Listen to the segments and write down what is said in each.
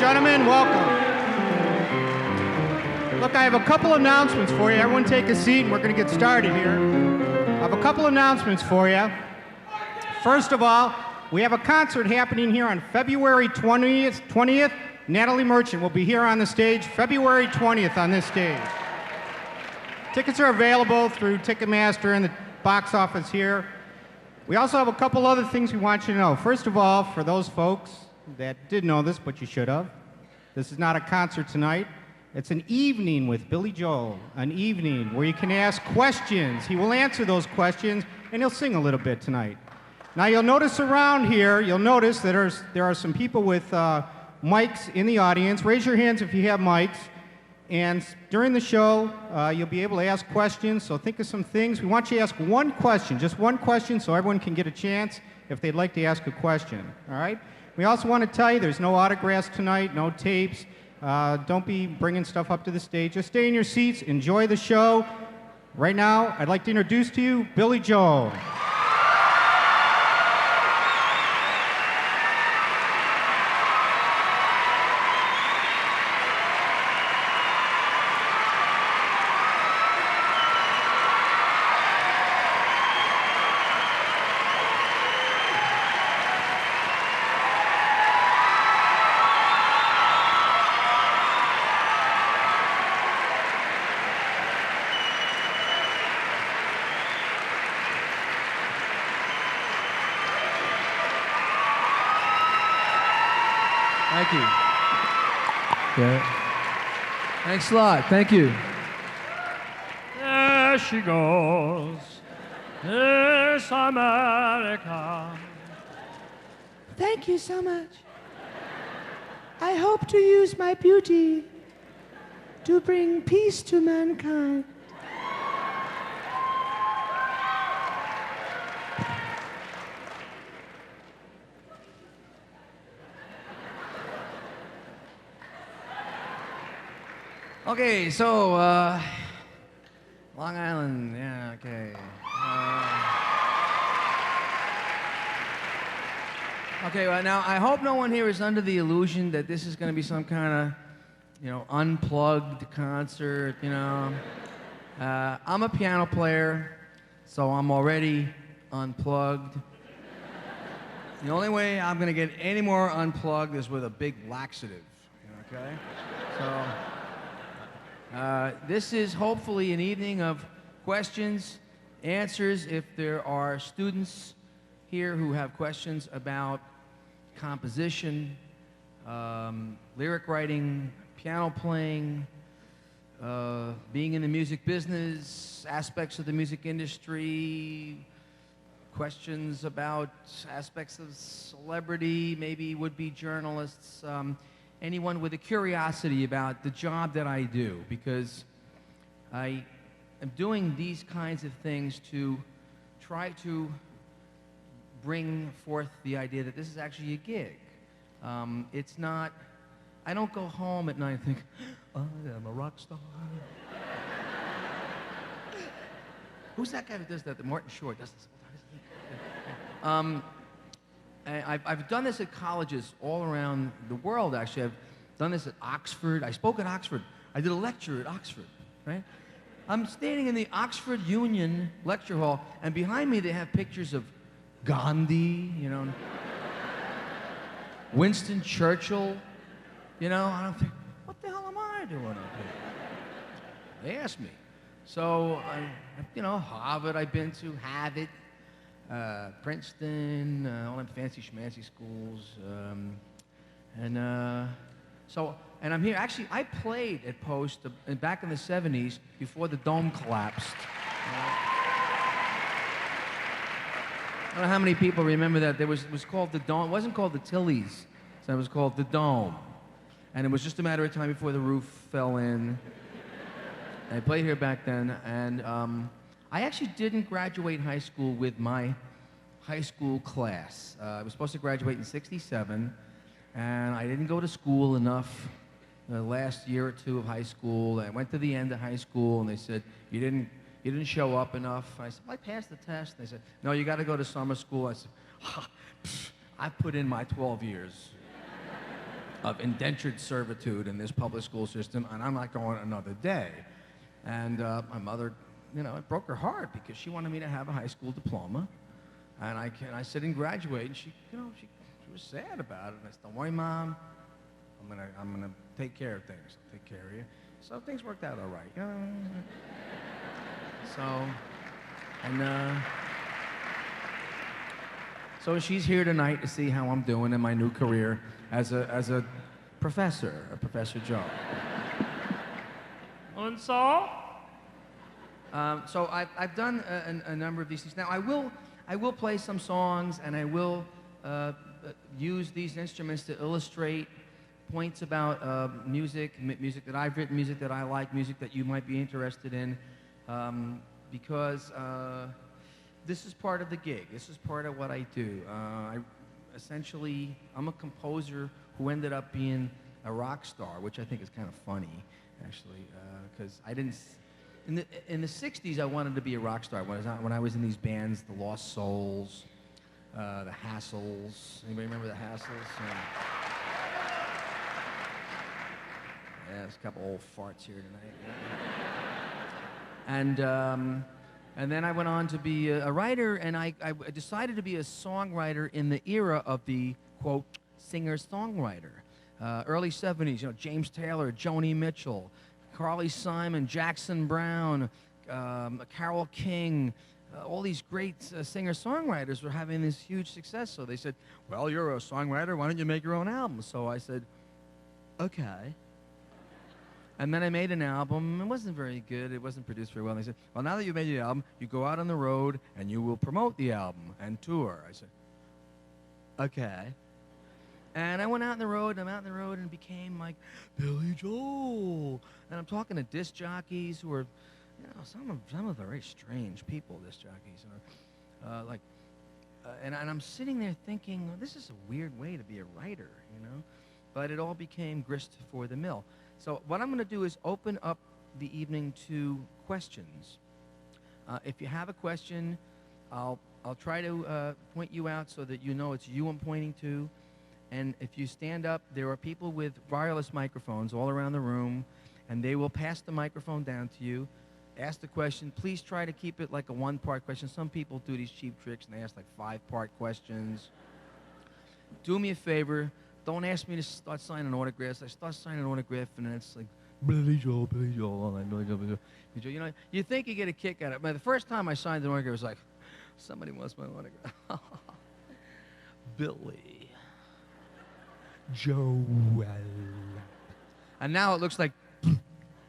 Gentlemen, welcome. Look, I have a couple announcements for you. Everyone take a seat and we're going to get started here. I have a couple announcements for you. First of all, we have a concert happening here on February 20th. Natalie Merchant will be here on the stage February 20th on this stage. Tickets are available through Ticketmaster and the box office here. We also have a couple other things we want you to know. First of all, for those folks that did know this, but you should have, this is not a concert tonight. It's an evening with Billy Joel, an evening where you can ask questions. He will answer those questions, and he'll sing a little bit tonight. Now, you'll notice around here, you'll notice that there are some people with mics in the audience. Raise your hands if you have mics. And during the show, you'll be able to ask questions, so think of some things. We want you to ask one question, just one question, so everyone can get a chance if they'd like to ask a question, all right? We also want to tell you there's no autographs tonight, no tapes. Don't be bringing stuff up to the stage. Just stay in your seats, enjoy the show. Right now, I'd like to introduce to you Billy Joel. Thank you. Yeah. Thanks a lot. Thank you. There she goes, Miss America. Thank you so much. I hope to use my beauty to bring peace to mankind. Okay, so, Long Island, yeah, okay. Okay, well, now, I hope no one here is under the illusion that this is going to be some kind of, unplugged concert, I'm a piano player, so I'm already unplugged. The only way I'm going to get any more unplugged is with a big laxative, okay? So... this is hopefully an evening of questions, answers. If there are students here who have questions about composition, lyric writing, piano playing, being in the music business, aspects of the music industry, questions about aspects of celebrity, maybe would-be journalists, anyone with a curiosity about the job that I do, because I am doing these kinds of things to try to bring forth the idea that this is actually a gig. It's not, I don't go home at night and think, I am a rock star. Who's that guy who does that? The Martin Short does this all the time. I've done this at colleges all around the world, actually. I've done this at Oxford. I spoke at Oxford. I did a lecture at Oxford, right? I'm standing in the Oxford Union lecture hall, and behind me they have pictures of Gandhi, Winston Churchill, and I'm thinking, what the hell am I doing up here? They asked me. So, Harvard I've been to, Harvard, Princeton, all them fancy schmancy schools, and I'm here. Actually, I played at Post back in the 70s before the dome collapsed. I don't know how many people remember that. It was called the Dome. It wasn't called the Tillies, so it was called the Dome, and it was just a matter of time before the roof fell in. I played here back then, and I actually didn't graduate high school with my high school class. I was supposed to graduate in '67, and I didn't go to school enough the last year or two of high school. I went to the end of high school, and they said, you didn't show up enough. I said, well, I passed the test. They said, no, you got to go to summer school. I said, I put in my 12 years. of indentured servitude in this public school system, and I'm not going another day. And my mother, you know, it broke her heart because she wanted me to have a high school diploma, and I said and graduate, and she, you know, she was sad about it. And I said, "Don't worry, Mom, I'm gonna take care of things. I'll take care of you." So things worked out all right. You know? So she's here tonight to see how I'm doing in my new career as a professor, Professor Joe. And so? So I've done a number of these things. Now I will play some songs, and I will use these instruments to illustrate points about music that I've written, music that I like, music that you might be interested in, because this is part of the gig. This is part of what I do. I'm a composer who ended up being a rock star, which I think is kind of funny, actually, because I didn't. In the '60s, I wanted to be a rock star. When I was in these bands, the Lost Souls, the Hassles. Anybody remember the Hassles? Yeah, there's a couple old farts here tonight. And then I went on to be a writer, and I decided to be a songwriter in the era of the, quote, singer-songwriter. Early 70s, you know, James Taylor, Joni Mitchell, Carly Simon, Jackson Brown, Carole King, all these great singer-songwriters were having this huge success. So they said, "Well, you're a songwriter, why don't you make your own album?" So I said, "Okay." And then I made an album. It wasn't very good. It wasn't produced very well. And they said, "Well, now that you've made the album, you go out on the road and you will promote the album and tour." I said, "Okay." And I went out on the road, and I'm out on the road, and became like Billy Joel. And I'm talking to disc jockeys who are, you know, some of them are very strange people, disc jockeys. And I'm sitting there thinking, well, this is a weird way to be a writer, you know? But it all became grist for the mill. So what I'm going to do is open up the evening to questions. If you have a question, I'll try to point you out so that you know it's you I'm pointing to. And if you stand up, there are people with wireless microphones all around the room, and they will pass the microphone down to you, ask the question. Please try to keep it like a one-part question. Some people do these cheap tricks, and they ask like 5-part questions. Do me a favor. Don't ask me to start signing autographs. I start signing an autograph, and then it's like, Billy Joel, all that, Billy Joel. You know, you think you get a kick out of it. But the first time I signed an autograph, it was like, somebody wants my autograph. Billy Joel. And now it looks like, you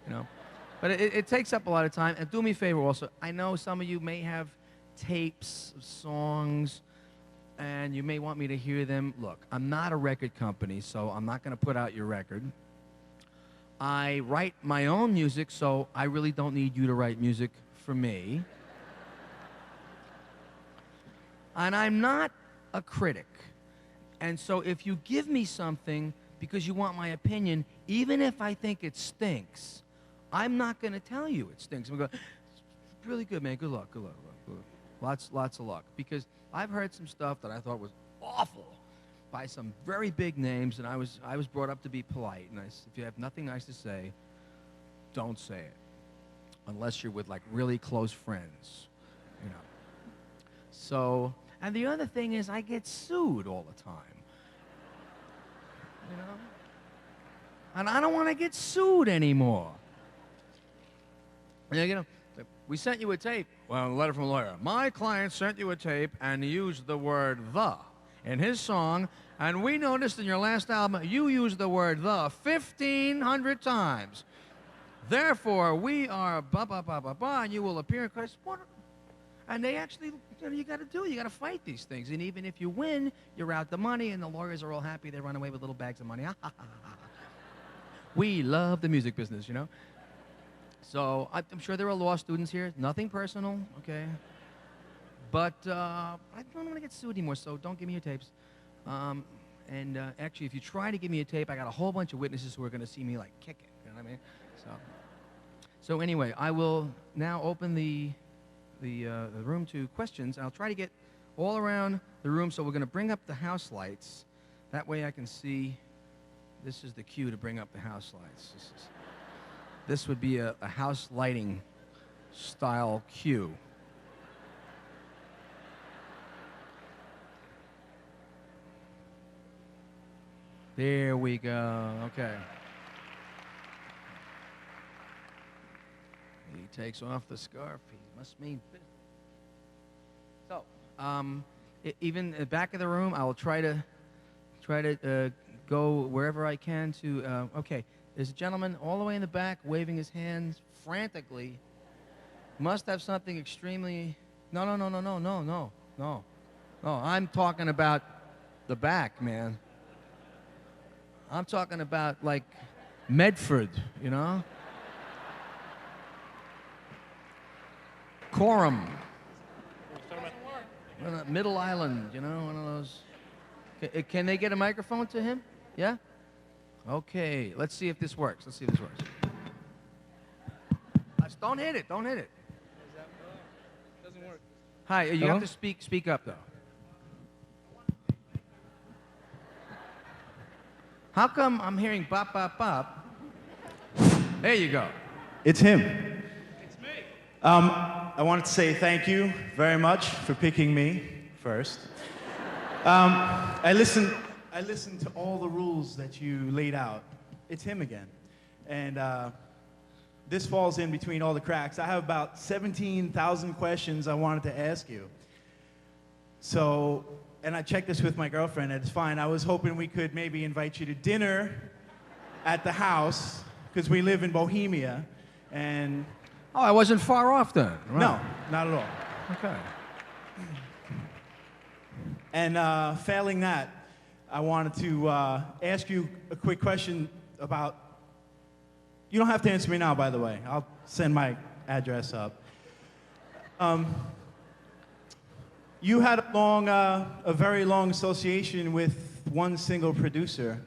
know. But it takes up a lot of time. And do me a favor also. I know some of you may have tapes of songs, and you may want me to hear them. Look, I'm not a record company, so I'm not going to put out your record. I write my own music, so I really don't need you to write music for me. And I'm not a critic. And so if you give me something because you want my opinion, even if I think it stinks, I'm not going to tell you it stinks. I'm going to go, "It's really good, man. Good luck, good luck, good luck. Lots of luck." Because I've heard some stuff that I thought was awful by some very big names, and I was brought up to be polite. And if you have nothing nice to say, don't say it, unless you're with like really close friends, you know. So, and the other thing is, I get sued all the time, you know. And I don't want to get sued anymore. You know, we sent you a tape. Well, a letter from a lawyer. My client sent you a tape and used the word "the" in his song, and we noticed in your last album you used the word "the" 1,500 times. Therefore, we are blah, blah, blah, blah, blah, and you will appear in court. And they actually, you know, you got to fight these things. And even if you win, you're out the money, and the lawyers are all happy. They run away with little bags of money. We love the music business, you know. So I'm sure there are law students here. Nothing personal, okay? But I don't want to get sued anymore, so don't give me your tapes. Actually, if you try to give me a tape, I got a whole bunch of witnesses who are going to see me, like, kick it. You know what I mean? So anyway, I will now open the room to questions. I'll try to get all around the room, so we're going to bring up the house lights. That way I can see This is the cue to bring up the house lights. This would be a house lighting style cue. There we go. Okay. He takes off the scarf. He must mean business. So, even in the back of the room, I will try to go wherever I can to. Okay, there's a gentleman all the way in the back waving his hands frantically. Must have something extremely. No. I'm talking about the back, man. I'm talking about like Medford, you know? Coram. Middle Island, you know, one of those. Can they get a microphone to him? Yeah? Okay, let's see if this works. Don't hit it. Doesn't work. Hi, you Hello? have to speak up, though. How come I'm hearing bop, bop, bop? There you go. It's him. It's me. I wanted to say thank you very much for picking me first. I listened to all the rules that you laid out. It's him again. And this falls in between all the cracks. I have about 17,000 questions I wanted to ask you. So, and I checked this with my girlfriend, and it's fine. I was hoping we could maybe invite you to dinner at the house, because we live in Bohemia, and... Oh, I wasn't far off then. Right. No, not at all. Okay. And failing that, I wanted to ask you a quick question about... You don't have to answer me now, by the way. I'll send my address up. You had a very long association with one single producer,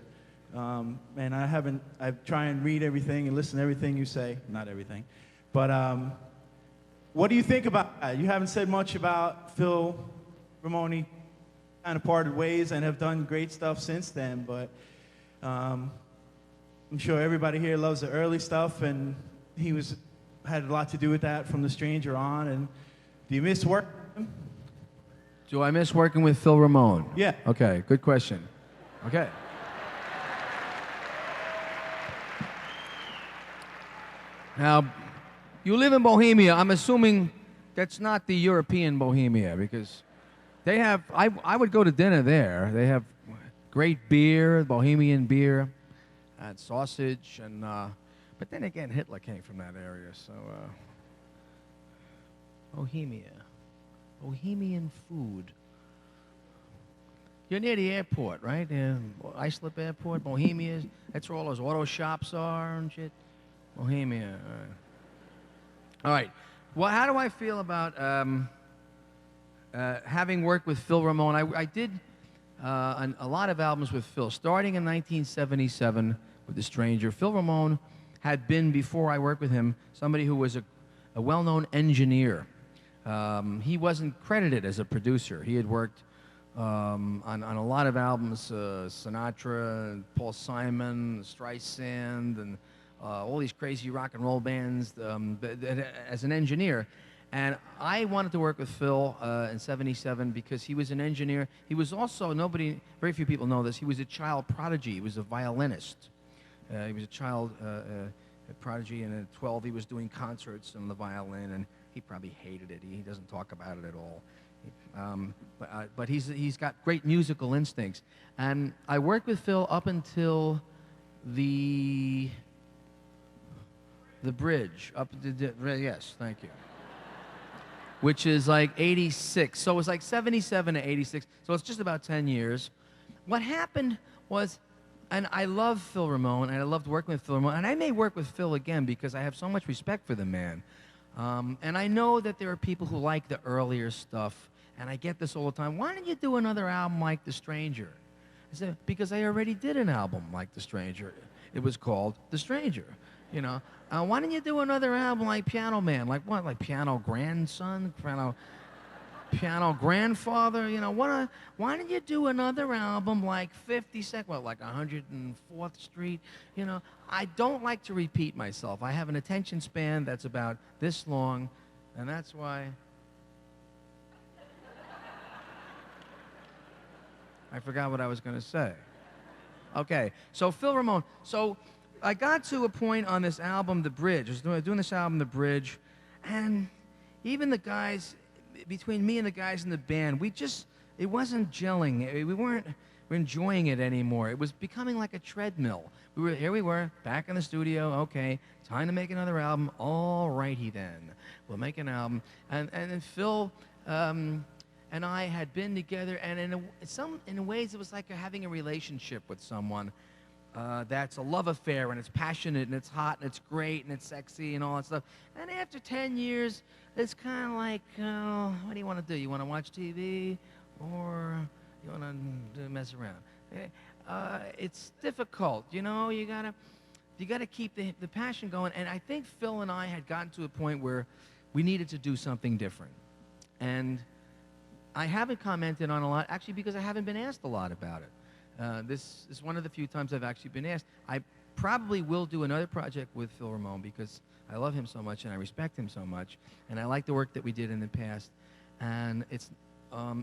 and I try and read everything and listen to everything you say, not everything, but what do you think about that? You haven't said much about Phil Ramone, kind of parted ways and have done great stuff since then, but I'm sure everybody here loves the early stuff, and he had a lot to do with that from The Stranger on, and do you miss work with him? Do I miss working with Phil Ramone? Yeah. Okay, good question. Okay. Now, you live in Bohemia. I'm assuming that's not the European Bohemia, because they have, I would go to dinner there. They have great beer, Bohemian beer, and sausage, and, but then again, Hitler came from that area, so, Bohemia. Bohemian food. You're near the airport, right? Islip Airport, Bohemia. That's where all those auto shops are and shit. Bohemia. All right. Well, how do I feel about having worked with Phil Ramone? I did a lot of albums with Phil, starting in 1977 with The Stranger. Phil Ramone had been, before I worked with him, somebody who was a well-known engineer. He wasn't credited as a producer. He had worked on a lot of albums, Sinatra, Paul Simon, Streisand, and all these crazy rock and roll bands as an engineer. And I wanted to work with Phil in '77 because he was an engineer. He was also, very few people know this, he was a child prodigy. He was a violinist. He was a child prodigy, and at 12 he was doing concerts on the violin, and he probably hated it. He doesn't talk about it at all. But he's got great musical instincts. And I worked with Phil up until the bridge. Yes, thank you. Which is like 86. So it was like 77 to 86. So it's just about 10 years. What happened was, and I love Phil Ramone, and I loved working with Phil Ramone, and I may work with Phil again because I have so much respect for the man. And I know that there are people who like the earlier stuff, and I get this all the time. Why don't you do another album like The Stranger? I said, because I already did an album like The Stranger. It was called The Stranger, you know. Why don't you do another album like Piano Man? Like what? Like Piano Grandson? piano grandfather, you know, why don't you do another album like 52nd, well, like 104th Street? You know, I don't like to repeat myself. I have an attention span that's about this long, and that's why I forgot what I was going to say. Okay, so Phil Ramone. So I got to a point on this album, The Bridge. I was doing this album, The Bridge, and even the guys, between me and the guys in the band, it wasn't gelling. We weren't enjoying it anymore. It was becoming like a treadmill. Here we were, back in the studio. Okay, time to make another album. All righty then, we'll make an album. And then Phil and I had been together, and in ways it was like having a relationship with someone. That's a love affair, and it's passionate, and it's hot, and it's great, and it's sexy, and all that stuff. And after 10 years, it's kind of like, what do you want to do? You want to watch TV, or you want to mess around? It's difficult, you know. You gotta keep the passion going. And I think Phil and I had gotten to a point where we needed to do something different. And I haven't commented on a lot, actually, because I haven't been asked a lot about it. This is one of the few times I've actually been asked. I probably will do another project with Phil Ramone because I love him so much and I respect him so much, and I like the work that we did in the past. And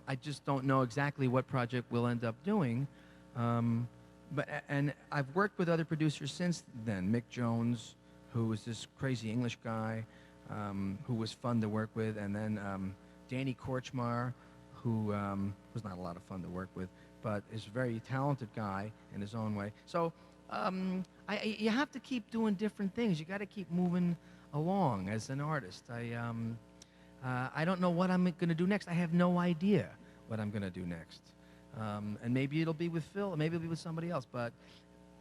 I just don't know exactly what project we'll end up doing. And I've worked with other producers since then. Mick Jones, who was this crazy English guy, who was fun to work with, and then Danny Korchmar, who was not a lot of fun to work with, but is a very talented guy in his own way. So you have to keep doing different things. You got to keep moving along as an artist. I don't know what I'm going to do next. I have no idea what I'm going to do next. And maybe it'll be with Phil, or maybe it'll be with somebody else. But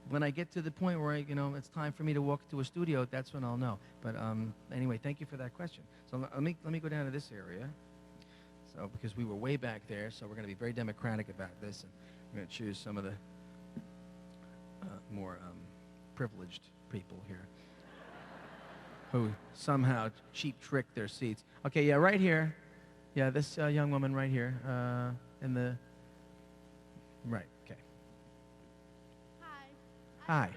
when I get to the point where it's time for me to walk to a studio, that's when I'll know. But anyway, thank you for that question. So let me go down to this area. So because we were way back there, so we're going to be very democratic about this, and we're going to choose some of the more privileged people here who somehow cheap trick their seats. Okay, yeah, right here. Yeah, this young woman right here in the right. Okay. Hi. Hi.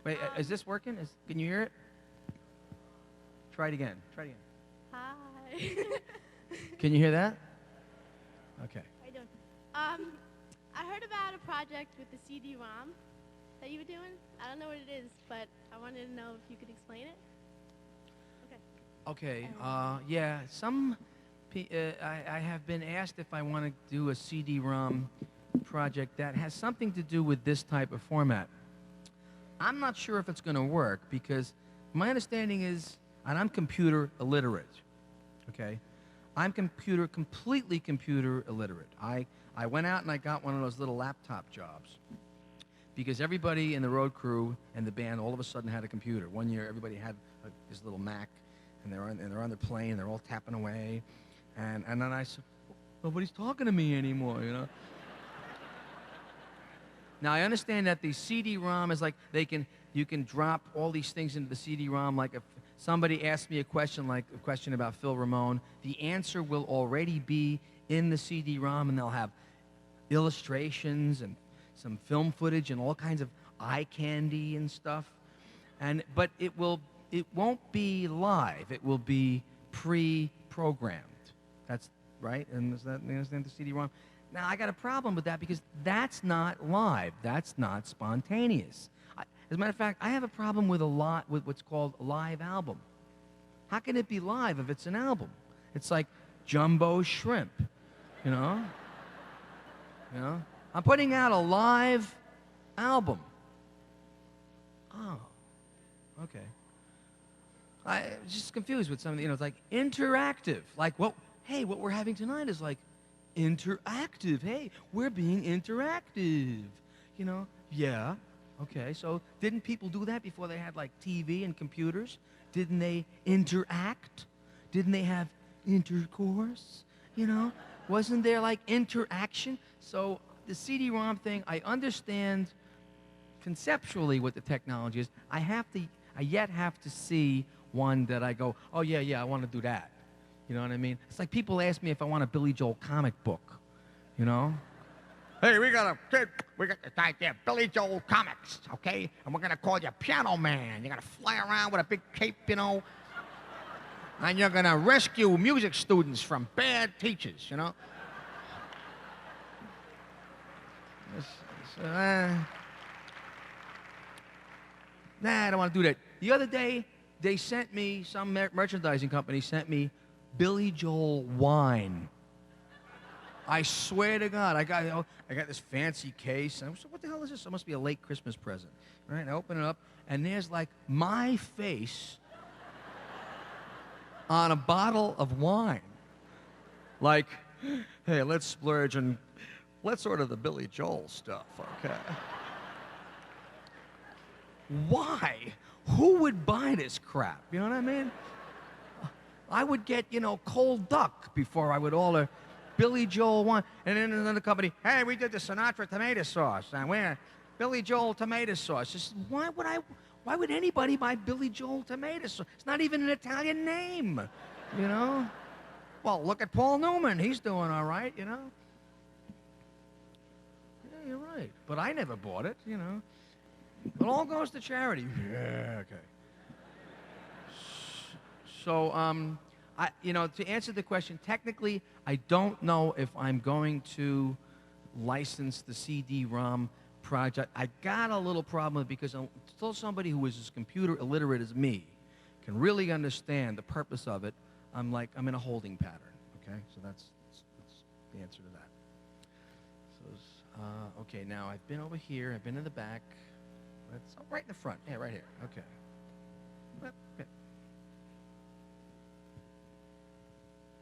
Wait, is this working? Can you hear it? Try it again. Try it again. Hi. Can you hear that? Okay. How you doing? I heard about a project with the CD-ROM that you were doing. I don't know what it is, but I wanted to know if you could explain it. Okay. Yeah. I have been asked if I want to do a CD-ROM project that has something to do with this type of format. I'm not sure if it's going to work because my understanding is, and I'm computer illiterate. Okay. I'm completely computer illiterate. I went out and I got one of those little laptop jobs because everybody in the road crew and the band all of a sudden had a computer. One year, everybody had this little Mac, and they're on their plane. They're all tapping away, and then I said, nobody's talking to me anymore, you know. Now I understand that the CD-ROM is like you can drop all these things into the CD-ROM. Like if somebody asks me a question, like a question about Phil Ramone, the answer will already be in the CD-ROM, and they'll have illustrations and some film footage and all kinds of eye candy and stuff. But it won't be live. It will be pre-programmed. That's right. And is that, you understand the CD-ROM? Now I got a problem with that because that's not live. That's not spontaneous. As a matter of fact, I have a problem with with what's called a live album. How can it be live if it's an album? It's like jumbo shrimp, you know? You know? I'm putting out a live album. Oh, okay. I was just confused with some of the, it's like interactive. Like, hey, what we're having tonight is like interactive. Hey, we're being interactive. You know? Yeah. Okay, so didn't people do that before they had like TV and computers? Didn't they interact? Didn't they have intercourse? You know? Wasn't there like interaction? So the CD-ROM thing, I understand conceptually what the technology is. I yet have to see one that I go, oh yeah, I want to do that. You know what I mean? It's like people ask me if I want a Billy Joel comic book, you know? Hey, we got this guy there, Billy Joel Comics, okay? And we're gonna call you Piano Man. You're gonna fly around with a big cape, you know? And you're gonna rescue music students from bad teachers, you know? Nah, I don't want to do that. The other day, they sent me, some merchandising company sent me Billy Joel wine. I swear to God, I got this fancy case. And I said, what the hell is this? It must be a late Christmas present. Right? I open it up, and there's like my face on a bottle of wine. Like, hey, let's splurge and let's order the Billy Joel stuff, okay? Why? Who would buy this crap? You know what I mean? I would get, you know, cold duck before I would order Billy Joel wine. And then another company, hey, we did the Sinatra tomato sauce, and we're Billy Joel tomato sauce. Just, why would anybody buy Billy Joel tomato sauce? It's not even an Italian name, you know? Well, look at Paul Newman. He's doing all right, you know? Yeah, you're right. But I never bought it, you know? It all goes to charity. Yeah, okay. So, you know, to answer the question, technically, I don't know if I'm going to license the CD-ROM project. I got a little problem with it because until somebody who is as computer illiterate as me can really understand the purpose of it, I'm in a holding pattern, okay? So that's the answer to that. So, okay, now I've been over here, I've been in the back. That's right in the front. Yeah, right here. Okay. Okay.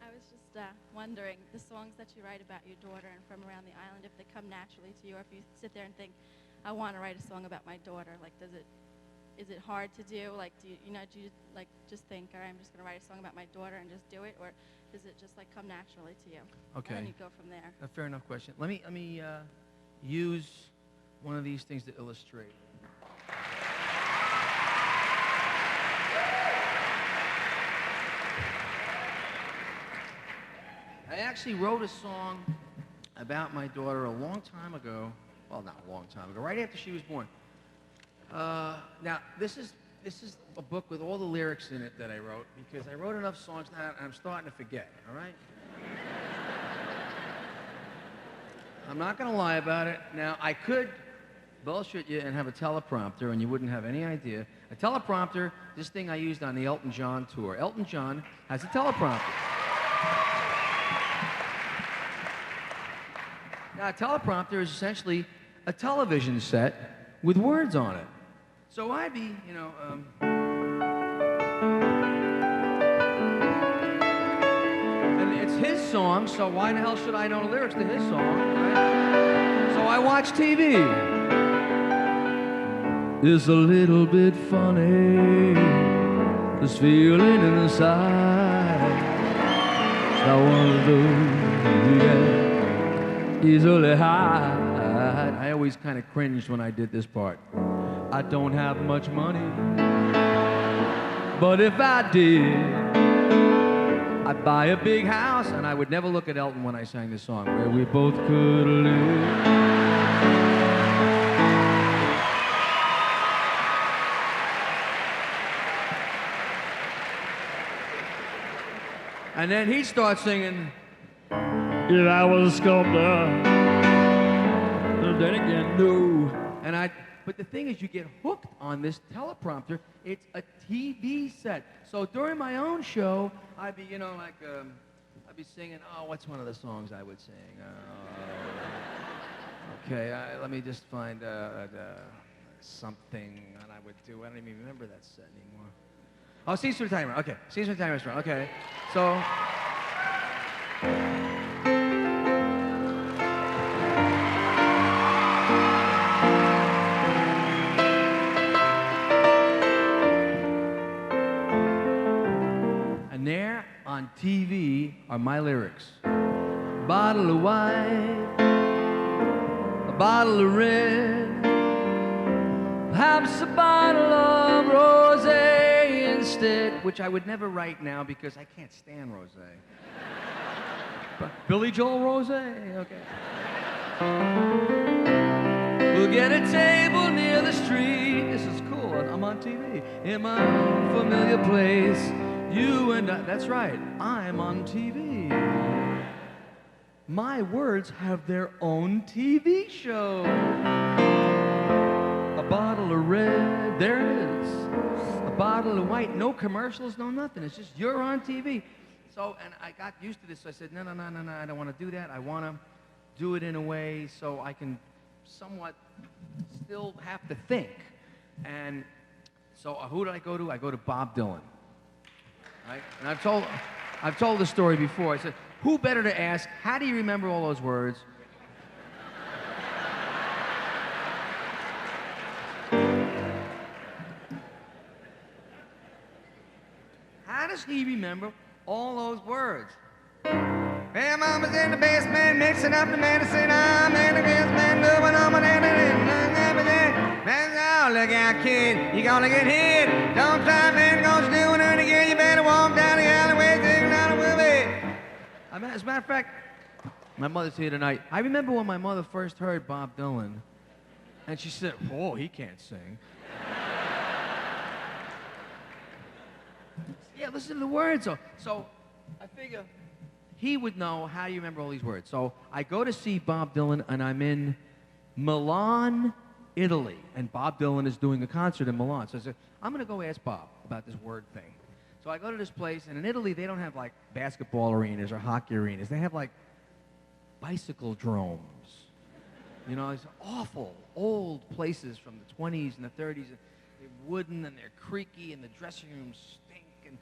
I was just wondering, the songs that you write about your daughter and from around the island, if they come naturally to you, or if you sit there and think, I want to write a song about my daughter, like, is it hard to do? Like, do you like just think, all right, I'm just going to write a song about my daughter and just do it, or does it just like come naturally to you? Okay. And then you go from there. A fair enough question. Let me use one of these things to illustrate. I actually wrote a song about my daughter a long time ago. Well, not a long time ago, right after she was born. Now, this is a book with all the lyrics in it that I wrote, because I wrote enough songs now and I'm starting to forget, all right? I'm not going to lie about it. Now, I could bullshit you and have a teleprompter and you wouldn't have any idea. A teleprompter, this thing I used on the Elton John tour. Elton John has a teleprompter. Now, a teleprompter is essentially a television set with words on it. So I'd be, you know, and it's his song, so why the hell should I know the lyrics to his song, right? So I watch TV. It's a little bit funny, this feeling inside. I want to get easily hide. I always kind of cringed when I did this part. I don't have much money, but if I did, I'd buy a big house, and I would never look at Elton when I sang this song, where we both could live. And then he'd start singing, If I was a sculptor, then again, no. And but the thing is, you get hooked on this teleprompter. It's a TV set. So during my own show, I'd be, you know, like, I'd be singing, oh, what's one of the songs I would sing? Okay, let me just find something that I would do. I don't even remember that set anymore. Oh, Scenes from Italian Restaurant. Okay, Scenes from Italian Restaurant. Okay, so... And there on TV are my lyrics. Bottle of wine, a bottle of red, perhaps a bottle of rosé, and instead, which I would never write now because I can't stand rosé. But Billy Joel rosé, okay. We'll get a table near the street. This is cool. I'm on TV. In my familiar place, you and I. That's right. I'm on TV. My words have their own TV show. A bottle of red, there it is. A bottle of white, no commercials, no nothing. It's just you're on TV. So, and I got used to this. So I said, no, I don't want to do that. I want to do it in a way so I can somewhat still have to think. And so who did I go to? I go to Bob Dylan. Right? And I've told the story before. I said, who better to ask, how do you remember all those words? How does he remember all those words? Hey, mama's in the basement mixing up the medicine. I'm in the basement moving on my look out, kid, you're gonna get hit. Don't try, man, gonna do it again. You better walk down the alleyway, taking out a movie. As a matter of fact, my mother's here tonight. I remember when my mother first heard Bob Dylan, and she said, "Oh, he can't sing." Yeah, listen to the words. So I figure he would know how you remember all these words. So I go to see Bob Dylan, and I'm in Milan, Italy, and Bob Dylan is doing a concert in Milan. So I said, I'm going to go ask Bob about this word thing. So I go to this place, and in Italy, they don't have, like, basketball arenas or hockey arenas. They have, like, bicycle dromes. You know, these awful, old places from the 20s and the 30s. They're wooden, and they're creaky, and the dressing rooms stink, and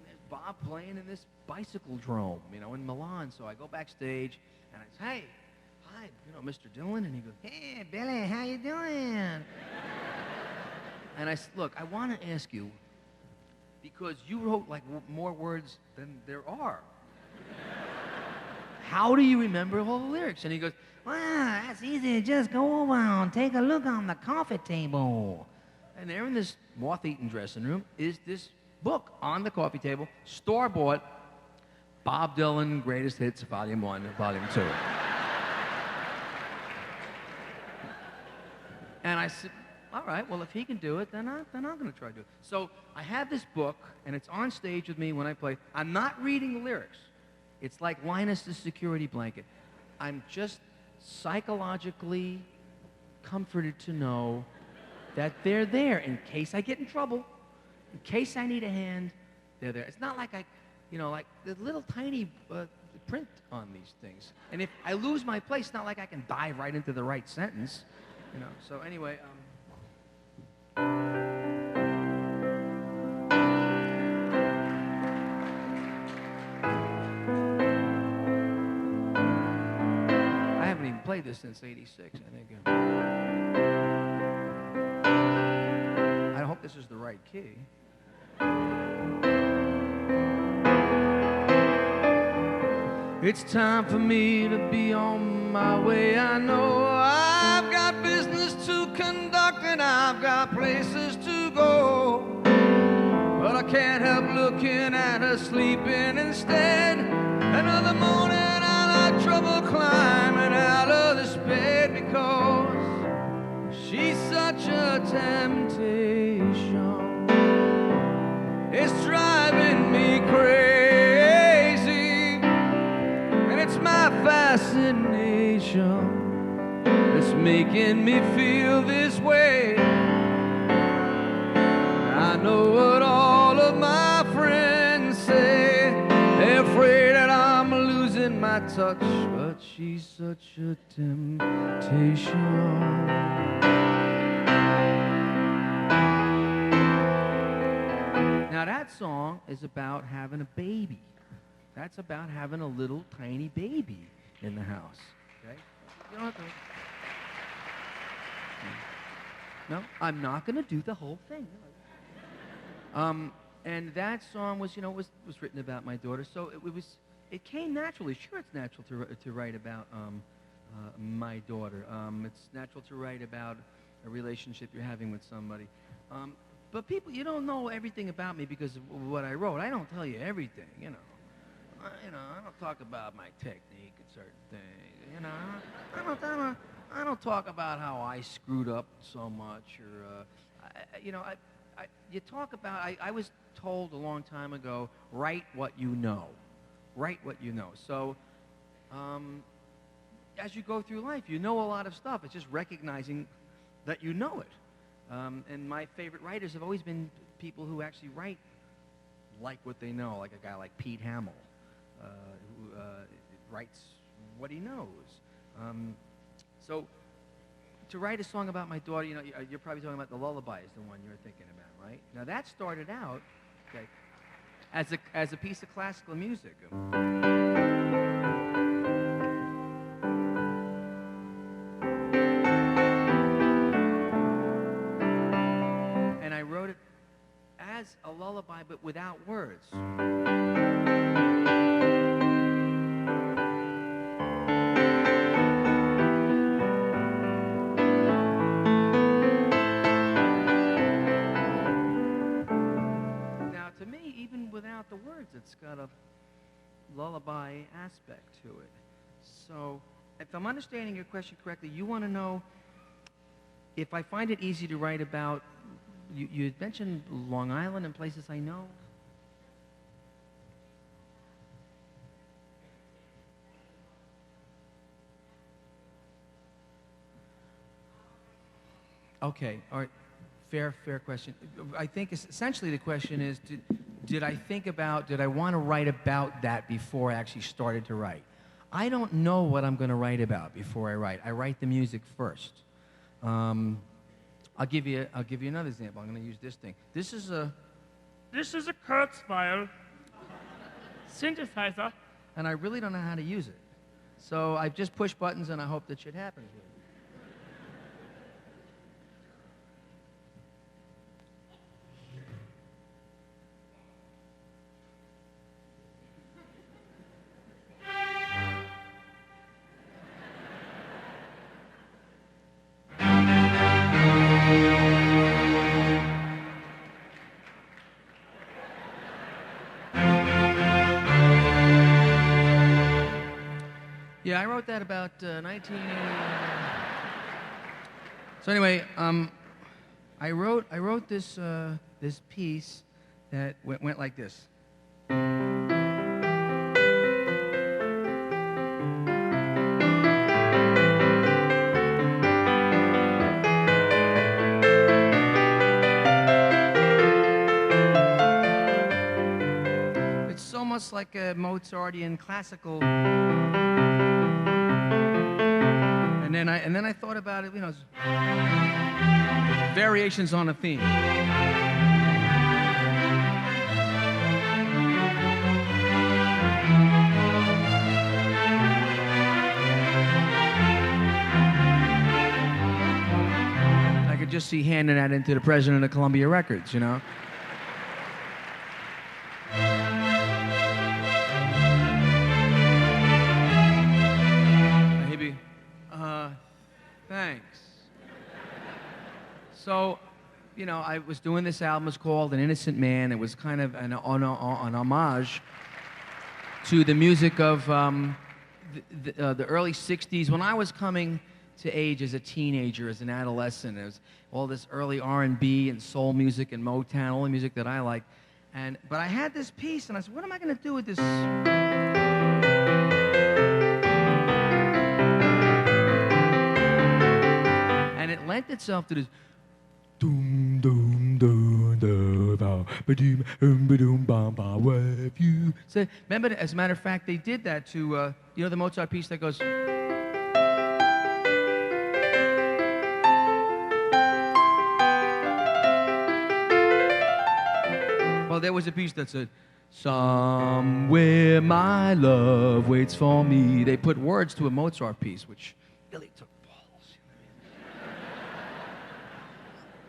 there's Bob playing in this bicycle drome, you know, in Milan. So I go backstage, and I say, hey, hi, you know, Mr. Dylan? And he goes, hey, Billy, how you doing? And I said, look, I want to ask you, because you wrote, like, more words than there are. How do you remember all the lyrics? And he goes, well, that's easy. Just go over and take a look on the coffee table. And there in this moth-eaten dressing room is this book on the coffee table, store-bought, Bob Dylan Greatest Hits, Volume 1 and Volume 2. And I said, all right, well, if he can do it, then I'm going to try to do it. So I have this book, and it's on stage with me when I play. I'm not reading the lyrics. It's like Linus the security blanket. I'm just psychologically comforted to know that they're there in case I get in trouble, in case I need a hand, they're there. It's not like you know, like the little tiny print on these things. And if I lose my place, it's not like I can dive right into the right sentence, you know. So anyway, I haven't even played this since '86, I think. I hope this is the right key. It's time for me to be on my way. I know I've got business to conduct and I've got places to go, but I can't help looking at her sleeping instead. Another morning I like trouble climbing out of this bed because she's such a temptation. It's driving me crazy, and it's my fascination that's making me feel this way. I know what all of my friends say. They're afraid that I'm losing my touch, but she's such a temptation. Now that song is about having a baby. That's about having a little tiny baby in the house. Okay? You don't have to... No, I'm not going to do the whole thing. And that song was, you know, was written about my daughter, so it came naturally. Sure, it's natural to write about my daughter. It's natural to write about a relationship you're having with somebody. But people, you don't know everything about me because of what I wrote. I don't tell you everything, you know. I don't talk about my technique and certain things, you know. I don't talk about how I screwed up so much, or, you talk about, I was told a long time ago, write what you know. Write what you know. So, as you go through life, you know a lot of stuff. It's just recognizing that you know it. And my favorite writers have always been people who actually write like what they know, like a guy like Pete Hamill, who writes what he knows. So to write a song about my daughter, you know, you're probably talking about The Lullaby is the one you're thinking about, right? Now that started out, okay, as a piece of classical music. And I wrote it as a lullaby, but without words. Without the words, it's got a lullaby aspect to it. So, if I'm understanding your question correctly, you want to know if I find it easy to write about, you mentioned Long Island and places I know. Okay, all right, fair question. I think essentially the question is, did I want to write about that before I actually started to write? I don't know what I'm going to write about before I write. I write the music first. I'll give you another example. I'm going to use this thing. This is a Kurzweil synthesizer. And I really don't know how to use it. So I've just pushed buttons and I hope that shit happens. Yeah, I wrote that about 1980. So anyway, I wrote this this piece that went like this. It's almost like a Mozartian classical. And then I thought about it, you know, variations on a theme. I could just see handing that into the president of Columbia Records, you know. Thanks. So, you know, I was doing this album. It was called An Innocent Man. It was kind of an homage to the music of the early 60s. When I was coming to age as a teenager, as an adolescent, there was all this early R&B and soul music and Motown, all the music that I liked. But I had this piece, and I said, what am I going to do with this? And it lent itself to this doom doom doom doom ba doom ba-doom bam ba with you. So remember, as a matter of fact, they did that to you know the Mozart piece that goes. Well, there was a piece that said, "Somewhere my love waits for me." They put words to a Mozart piece, which really took.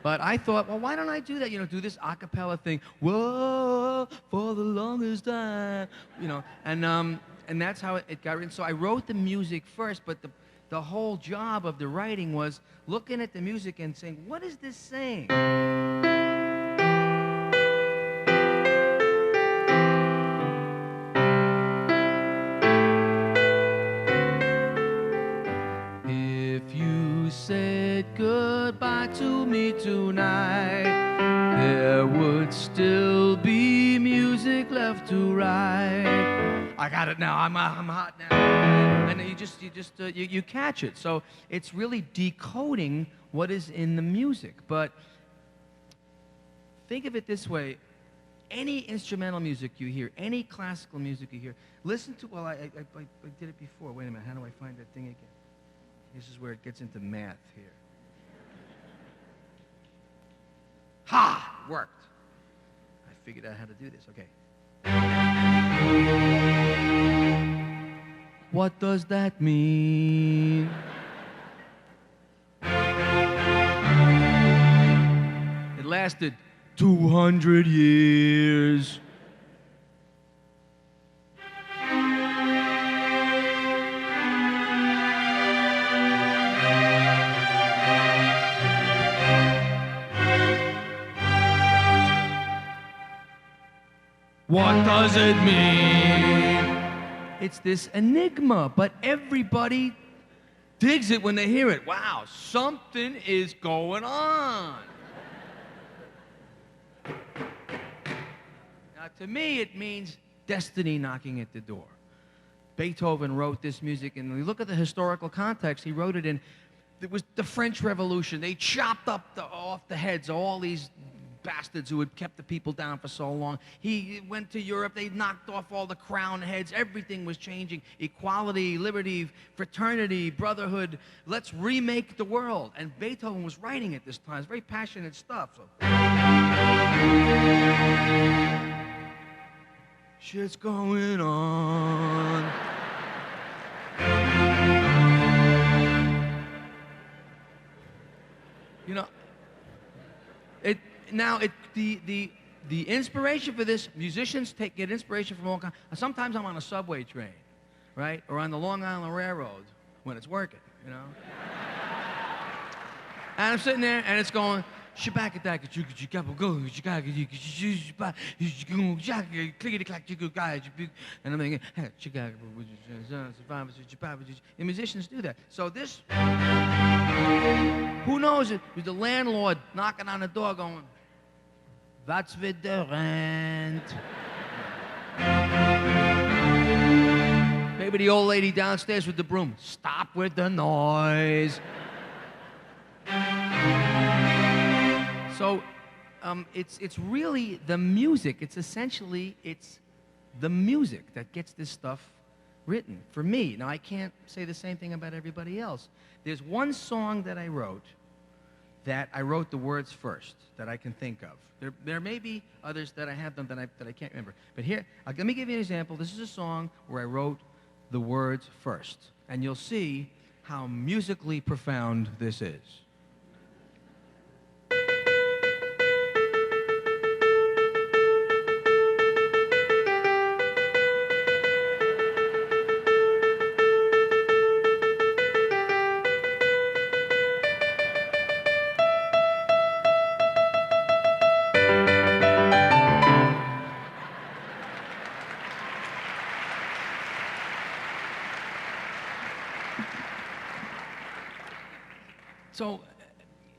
But I thought, well, why don't I do that? You know, do this a cappella thing. Whoa, for the longest time. You know, and that's how it got written. So I wrote the music first, but the whole job of the writing was looking at the music and saying, what is this saying? leave tonight, there would still be music left to write. I got it now. I'm hot now. And you catch it. So it's really decoding what is in the music. But think of it this way. Any instrumental music you hear, any classical music you hear, listen to, well, I did it before. Wait a minute, how do I find that thing again? This is where it gets into math here. Ha! Worked. I figured out how to do this, okay. What does that mean? It lasted 200 years. What does it mean? It's this enigma, but everybody digs it when they hear it. Wow, something is going on. Now, to me, it means destiny knocking at the door. Beethoven wrote this music, and when you look at the historical context, he wrote it in, it was the French Revolution. They chopped up off the heads of all these bastards who had kept the people down for so long. He went to Europe, they knocked off all the crown heads, everything was changing. Equality, liberty, fraternity, brotherhood, let's remake the world. And Beethoven was writing at this time. It's very passionate stuff. So. Shit's going on. You know, the inspiration for this, musicians get inspiration from all kinds. Sometimes I'm on a subway train, right? Or on the Long Island Railroad when it's working, you know? And I'm sitting there and it's going, and I'm thinking, the musicians do that. So this, who knows it? Was the landlord knocking on the door going, "What's with the rent?" Maybe the old lady downstairs with the broom, "Stop with the noise." So it's really the music. It's essentially, it's the music that gets this stuff written for me. Now, I can't say the same thing about everybody else. There's one song that I wrote the words first that I can think of. There may be others that I have done that I can't remember. But here, let me give you an example. This is a song where I wrote the words first. And you'll see how musically profound this is. So,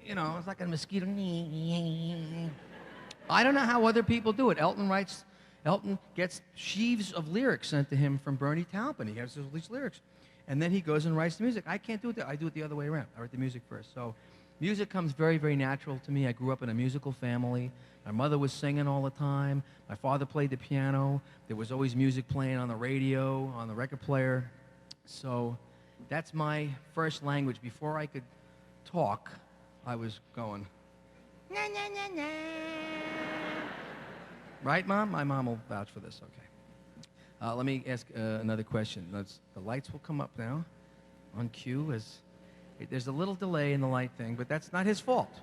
you know, it's like a mosquito. I don't know how other people do it. Elton gets sheaves of lyrics sent to him from Bernie Taupin. He has these lyrics. And then he goes and writes the music. I can't do it. I do it the other way around. I write the music first. So music comes very, very natural to me. I grew up in a musical family. My mother was singing all the time. My father played the piano. There was always music playing on the radio, on the record player. So that's my first language. Before I could talk, I was going, na, na, na, na. Right, Mom? My mom will vouch for this. Okay. Let me ask another question. The lights will come up now on cue. There's a little delay in the light thing, but that's not his fault.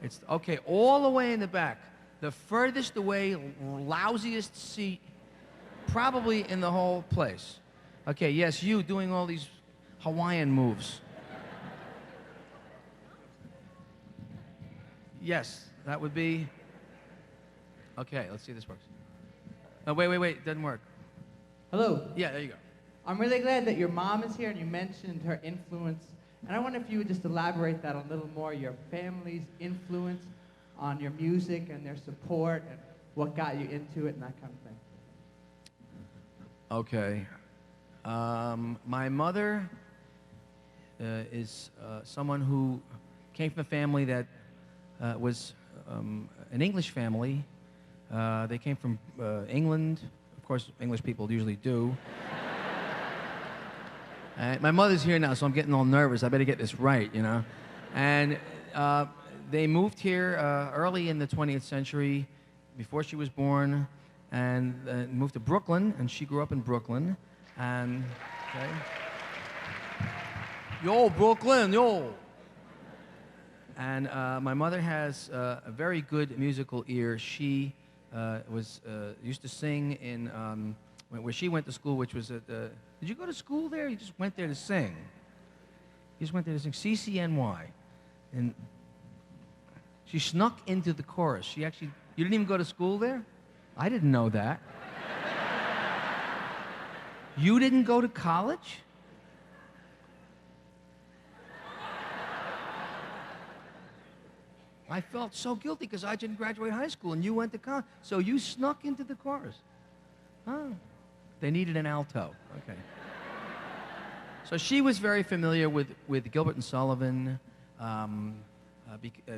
It's okay, all the way in the back, the furthest away, lousiest seat probably in the whole place. Okay, yes, you doing all these Hawaiian moves. Yes, that would be. Okay, let's see if this works. Oh, wait, it doesn't work. Hello. Yeah, there you go. I'm really glad that your mom is here and you mentioned her influence And I wonder if you would just elaborate that a little more, your family's influence on your music and their support and what got you into it and that kind of thing. Okay. My mother is someone who came from a family that was an English family. They came from England. Of course, English people usually do. My mother's here now, so I'm getting all nervous. I better get this right, you know. And they moved here early in the 20th century, before she was born, and moved to Brooklyn, and she grew up in Brooklyn. And, okay. Yo, Brooklyn, yo! And my mother has a very good musical ear. She used to sing in where she went to school, which was at the... Did you go to school there? You just went there to sing. You just went there to sing. CCNY. And she snuck into the chorus. She actually... You didn't even go to school there? I didn't know that. You didn't go to college? I felt so guilty because I didn't graduate high school and you went to college. So you snuck into the chorus. Oh. They needed an alto. Okay. So she was very familiar with Gilbert and Sullivan.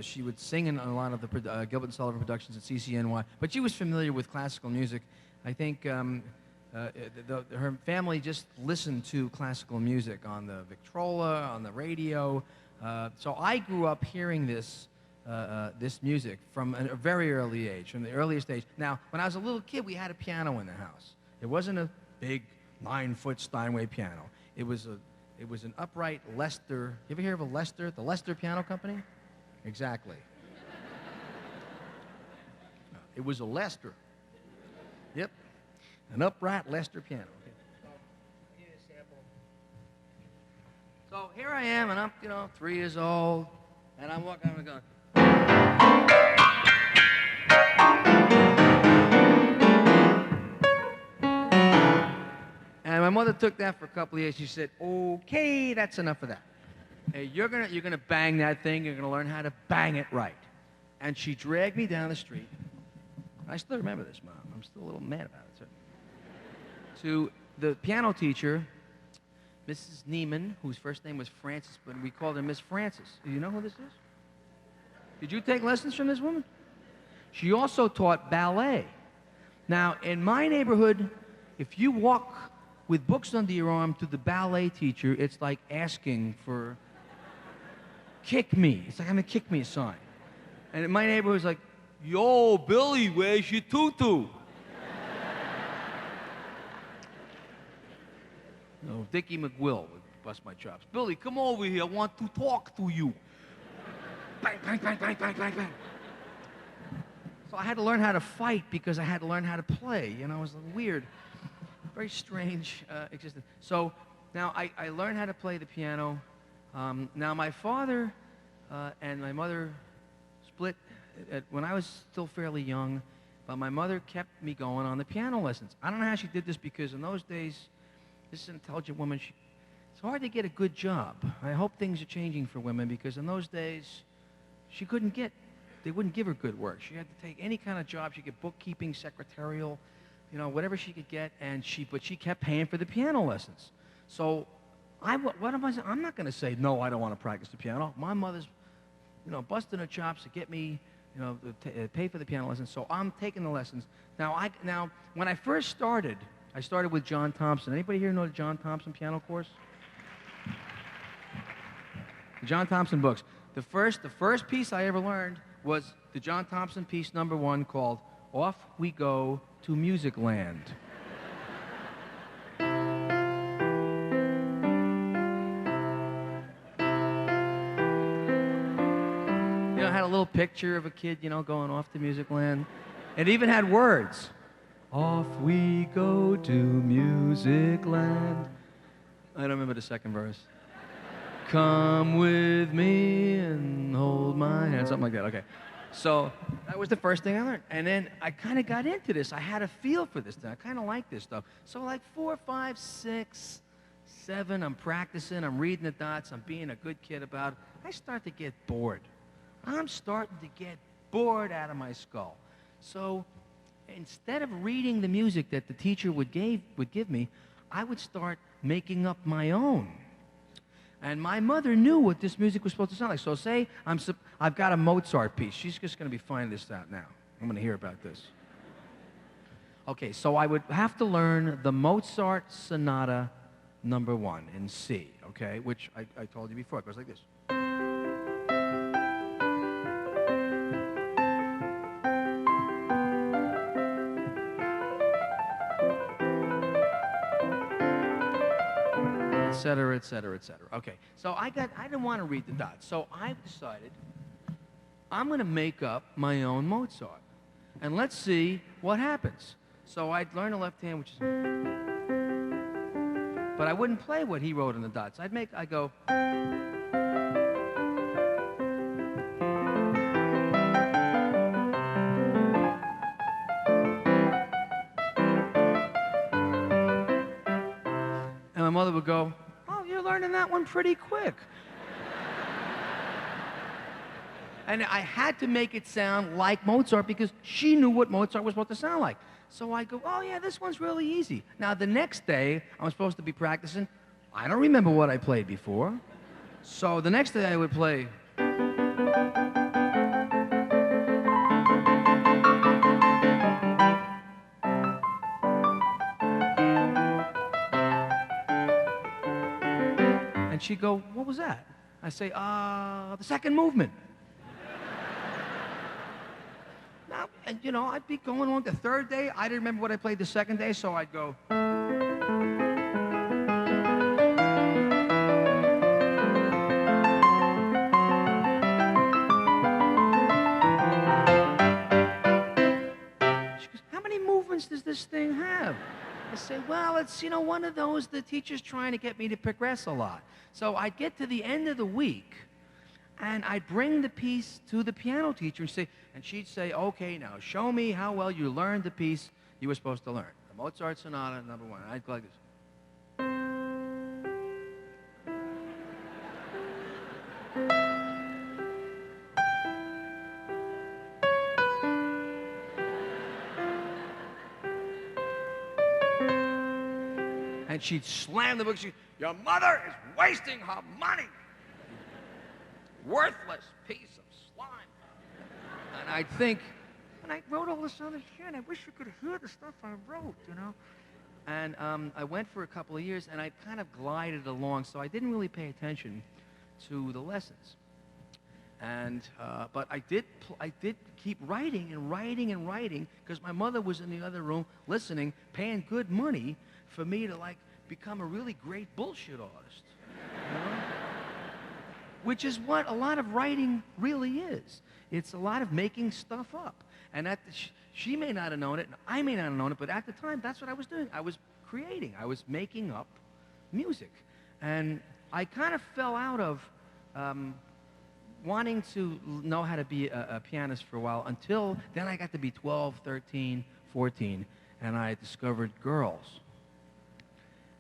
She would sing in a lot of the Gilbert and Sullivan productions at CCNY. But she was familiar with classical music. I think her family just listened to classical music on the Victrola, on the radio. So I grew up hearing this music from a very early age, from the earliest age. Now, when I was a little kid, we had a piano in the house. It wasn't a big 9-foot Steinway piano. It was an upright Lester. You ever hear of a Lester? The Lester Piano Company? Exactly. It was a Lester. Yep. An upright Lester piano. Okay. So, here's a sample. So here I am, and I'm, 3 years old, and I'm walking, I'm going. And my mother took that for a couple of years. She said, "Okay, that's enough of that. Hey, you're gonna bang that thing. You're gonna learn how to bang it right." And she dragged me down the street. I still remember this, Mom. I'm still a little mad about it. To the piano teacher, Mrs. Neiman, whose first name was Frances, but we called her Miss Francis. Do you know who this is? Did you take lessons from this woman? She also taught ballet. Now, in my neighborhood, if you walk with books under your arm to the ballet teacher, it's like asking for kick me. It's like having a kick me sign. And in my neighborhood, it's like, yo, Billy, where's your tutu? No, Dickie McWill would bust my chops. Billy, come over here. I want to talk to you. Bang, bang, bang, bang, bang, bang, bang. So I had to learn how to fight because I had to learn how to play. It was weird, very strange existence. So now I learned how to play the piano. Now my father and my mother split when I was still fairly young, but my mother kept me going on the piano lessons. I don't know how she did this because in those days, this is an intelligent woman. It's hard to get a good job. I hope things are changing for women because in those days, they wouldn't give her good work. She had to take any kind of job. She could get bookkeeping, secretarial, whatever she could get, but she kept paying for the piano lessons. So what am I saying? I'm not going to say, no, I don't want to practice the piano. My mother's, busting her chops to get me, to pay for the piano lessons. So I'm taking the lessons. Now, when I first started, I started with John Thompson. Anybody here know the John Thompson piano course? The John Thompson books. The first piece I ever learned was the John Thompson piece number 1 called Off We Go to Music Land. It had a little picture of a kid, going off to music land. It even had words. Off we go to music land. I don't remember the second verse. Come with me and hold my hand, something like that. Okay. So that was the first thing I learned. And then I kind of got into this. I had a feel for this thing. I kind of liked this stuff. So like 4, 5, 6, 7, I'm practicing, I'm reading the dots, I'm being a good kid about it. I start to get bored. I'm starting to get bored out of my skull. So instead of reading the music that the teacher would give me, I would start making up my own. And my mother knew what this music was supposed to sound like. So say I've got a Mozart piece. She's just going to be finding this out now. I'm going to hear about this. Okay, so I would have to learn the Mozart Sonata number 1 in C, okay, which I told you before. It goes like this. Et cetera, et cetera, et cetera. Okay, so I didn't want to read the dots, so I decided I'm going to make up my own Mozart, and let's see what happens. So I'd learn the left hand, which is, but I wouldn't play what he wrote in the dots. I'd go. And my mother would go, "Oh, you're learning that one pretty quick." And I had to make it sound like Mozart because she knew what Mozart was supposed to sound like. So I go, "Oh yeah, this one's really easy." Now the next day, I'm supposed to be practicing. I don't remember what I played before. So the next day I would play. And she'd go, "What was that?" I say, the second movement. Now, and you know, I'd be going on the third day. I didn't remember what I played the second day, so I'd go. She goes, "How many movements does this thing have?" I say, "Well, it's, you know, one of those, the teacher's trying to get me to progress a lot." So I'd get to the end of the week, and I'd bring the piece to the piano teacher and she'd say, "Okay, now show me how well you learned the piece you were supposed to learn. The Mozart Sonata number 1. And I'd go like this. And she'd slam the book. "Your mother is wasting her money. Worthless piece of slime." And I'd think, and I wrote all this other shit. I wish you could hear the stuff I wrote, you know. And I went for a couple of years, and I kind of glided along, so I didn't really pay attention to the lessons. And but I did keep writing and writing and writing because my mother was in the other room listening, paying good money for me to like become a really great bullshit artist, you know? Which is what a lot of writing really is. It's a lot of making stuff up. And she may not have known it, and I may not have known it, but at the time, that's what I was doing. I was creating. I was making up music. And I kind of fell out of wanting to know how to be a pianist for a while until then I got to be 12, 13, 14, and I discovered girls.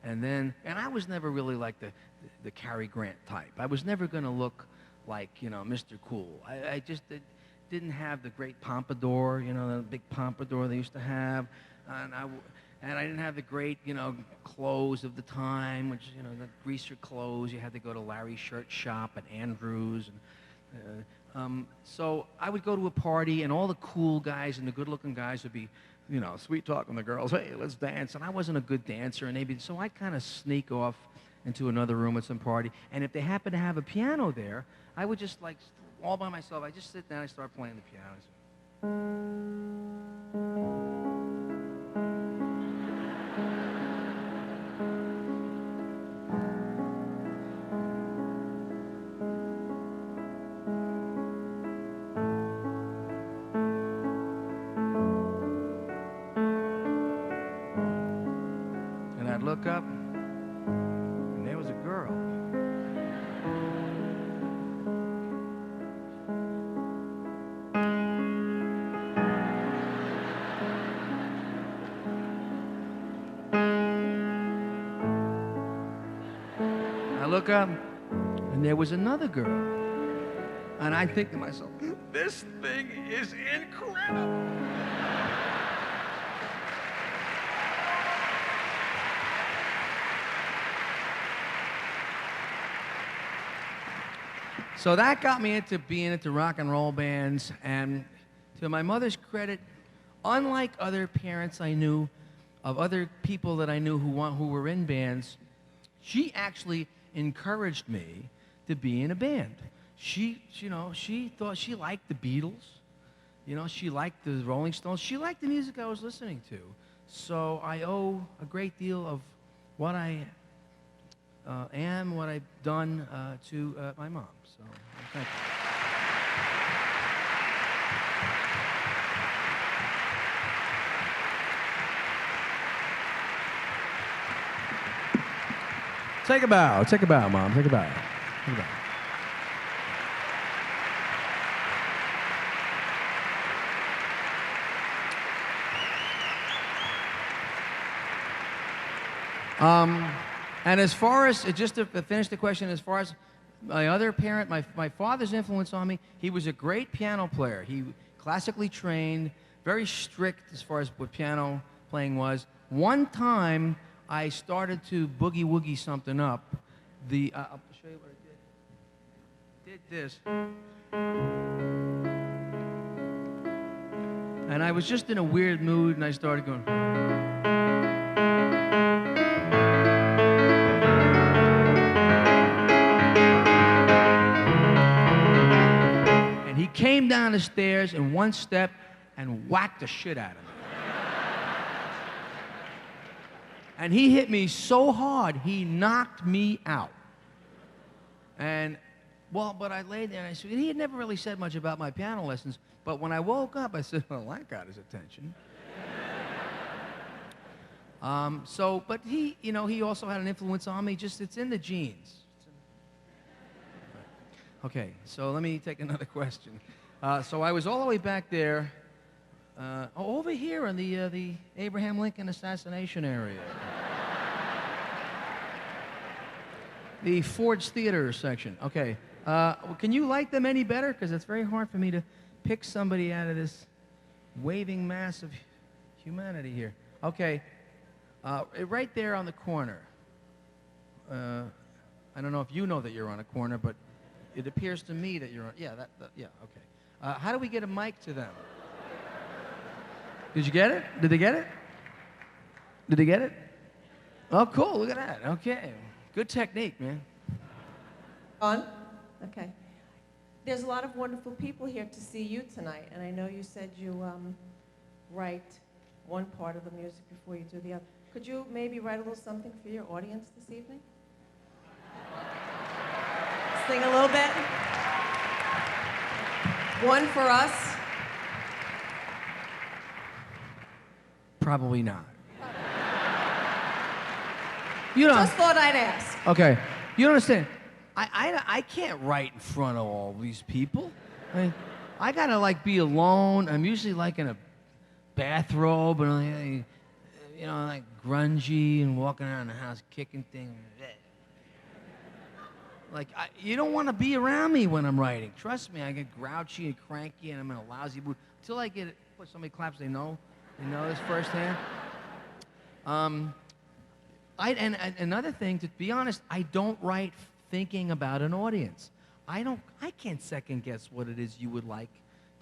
And I was never really like the Cary Grant type. I was never going to look like, you know, Mr. Cool. I just didn't have the great pompadour, you know, the big pompadour they used to have. And I didn't have the great, you know, clothes of the time, which, you know, the greaser clothes. You had to go to Larry's shirt shop at Andrews. So I would go to a party, and all the cool guys and the good-looking guys would be, you know, sweet-talking the girls. "Hey, let's dance." And I wasn't a good dancer, and so I'd kind of sneak off into another room at some party. And if they happened to have a piano there, I would just, like, all by myself, I just sit down and start playing the piano. And I'd look up, and there was a girl. look up, and there was another girl. And I think to myself, this thing is incredible. So that got me into being into rock and roll bands, and to my mother's credit, unlike other parents I knew, of other people that I knew who were in bands, she actually encouraged me to be in a band. She thought she liked the Beatles, she liked the Rolling Stones, she liked the music I was listening to. So I owe a great deal of what I am, what I've done to my mom. So thank you. Take a bow, Mom, take a bow. Take a bow. And as far as, just to finish the question, as far as my other parent, my father's influence on me, he was a great piano player. He classically trained, very strict as far as what piano playing was. One time, I started to boogie-woogie something up. I'll show you what I did. Did this. And I was just in a weird mood, and I started going. He came down the stairs in one step and whacked the shit out of me. And he hit me so hard, he knocked me out. And, but I laid there and I said, he had never really said much about my piano lessons, but when I woke up, I said, well, that got his attention. But he, he also had an influence on me, it's in the genes. Okay, so let me take another question. So I was all the way back there, over here in the Abraham Lincoln assassination area. The Ford's Theater section. Okay, can you light them any better? Because it's very hard for me to pick somebody out of this waving mass of humanity here. Okay, right there on the corner. I don't know if you know that you're on a corner, but it appears to me that you're on. Yeah, yeah, okay. How do we get a mic to them? Did you get it? Did they get it? Did they get it? Oh, cool. Look at that. Okay. Good technique, man. On? Okay. There's a lot of wonderful people here to see you tonight, and I know you said you write one part of the music before you do the other. Could you maybe write a little something for your audience this evening? Sing a little bit. One for us. Probably not. You know, just thought I'd ask. Okay. You don't understand. I can't write in front of all these people. I gotta be alone. I'm usually in a bathrobe and grungy and walking around the house kicking things. You don't want to be around me when I'm writing. Trust me, I get grouchy and cranky and I'm in a lousy mood. Until I get it, somebody claps, they know this firsthand. And another thing, to be honest, I don't write thinking about an audience. I can't second guess what it is you would like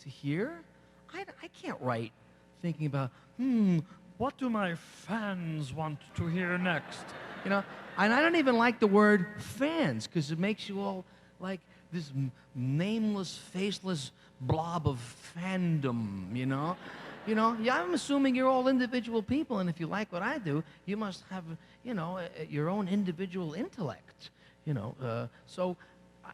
to hear. I can't write thinking about, what do my fans want to hear next? And I don't even like the word fans, because it makes you all like this nameless, faceless blob of fandom, Yeah, I'm assuming you're all individual people, and if you like what I do, you must have, your own individual intellect, So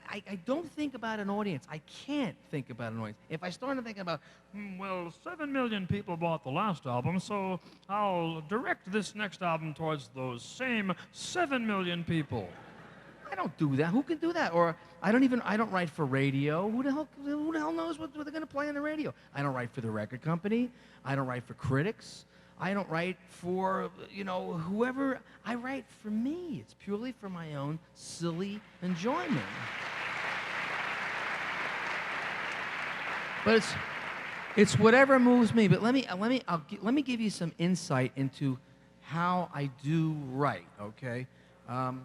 I don't think about an audience. I can't think about an audience. If I started thinking about, 7 million people bought the last album, so I'll direct this next album towards those same 7 million people. I don't do that. Who can do that? Or I don't write for radio. Who the hell knows what they're going to play on the radio? I don't write for the record company. I don't write for critics. I don't write for, you know, whoever. I write for me. It's purely for my own silly enjoyment. But it's whatever moves me. But let me give you some insight into how I do write. Okay. Hello,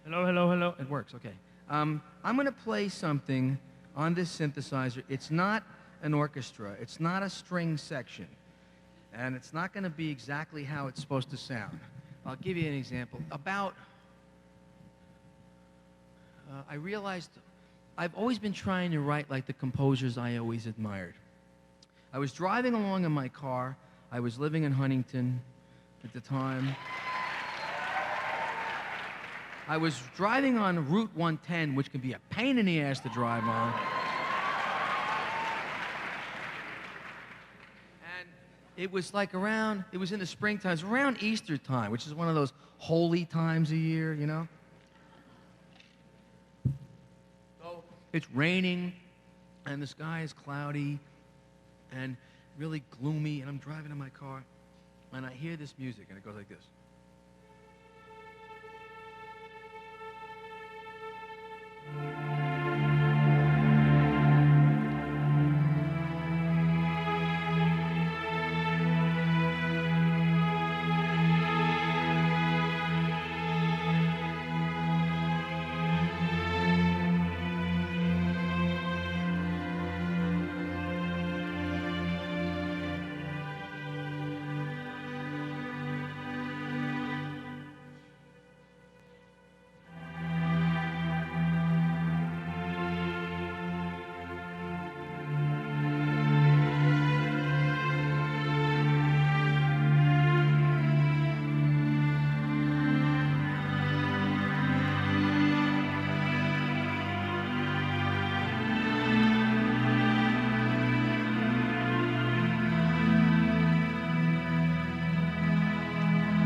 hello, hello. It works. Okay. I'm going to play something on this synthesizer. It's not an orchestra. It's not a string section. And it's not going to be exactly how it's supposed to sound. I'll give you an example. I realized I've always been trying to write like the composers I always admired. I was driving along in my car. I was living in Huntington at the time. I was driving on Route 110, which can be a pain in the ass to drive on. And it was like around, it was in the springtime, it was around Easter time, which is one of those holy times a year, you know? So it's raining, and the sky is cloudy, and really gloomy, and I'm driving in my car, and I hear this music, and it goes like this.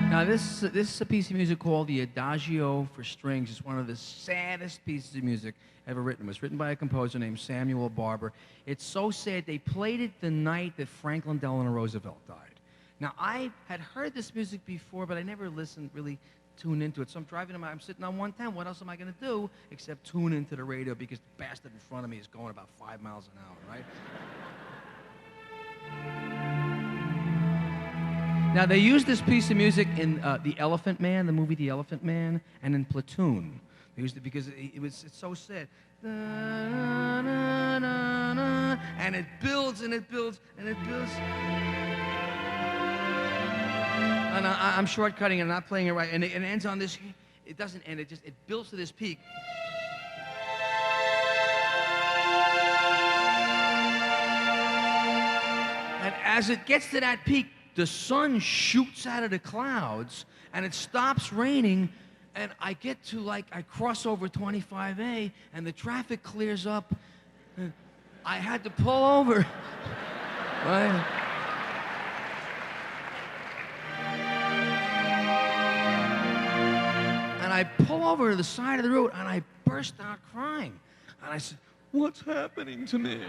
Now, this is a piece of music called the Adagio for Strings. It's one of the saddest pieces of music ever written. It was written by a composer named Samuel Barber. It's so sad. They played it the night that Franklin Delano Roosevelt died. Now, I had heard this music before, but I never listened, really tuned into it. So I'm driving, I'm sitting on 110. What else am I going to do except tune into the radio because the bastard in front of me is going about 5 miles an hour, right? Now, they used this piece of music in The Elephant Man, the movie The Elephant Man, and in Platoon. They used it because it's so sad. And it builds, and it builds, and it builds. And I'm shortcutting it, I'm not playing it right. And it ends on this, it doesn't end, it builds to this peak. And as it gets to that peak, the sun shoots out of the clouds, and it stops raining, and I get to, like, I cross over 25A, and the traffic clears up. I had to pull over. Right? And I pull over to the side of the road, and I burst out crying. And I said, "What's happening to me?"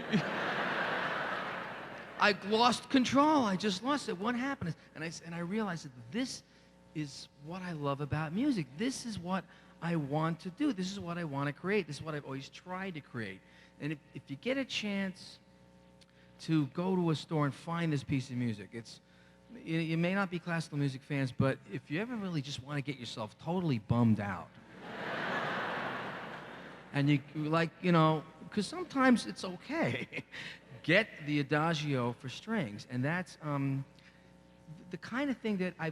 I lost control. I just lost it. What happened? And I realized that this is what I love about music. This is what I want to do. This is what I want to create. This is what I've always tried to create. And if you get a chance to go to a store and find this piece of music, you may not be classical music fans, but if you ever really just want to get yourself totally bummed out, and you like, you know, because sometimes it's okay. Get the Adagio for Strings, and that's the kind of thing that I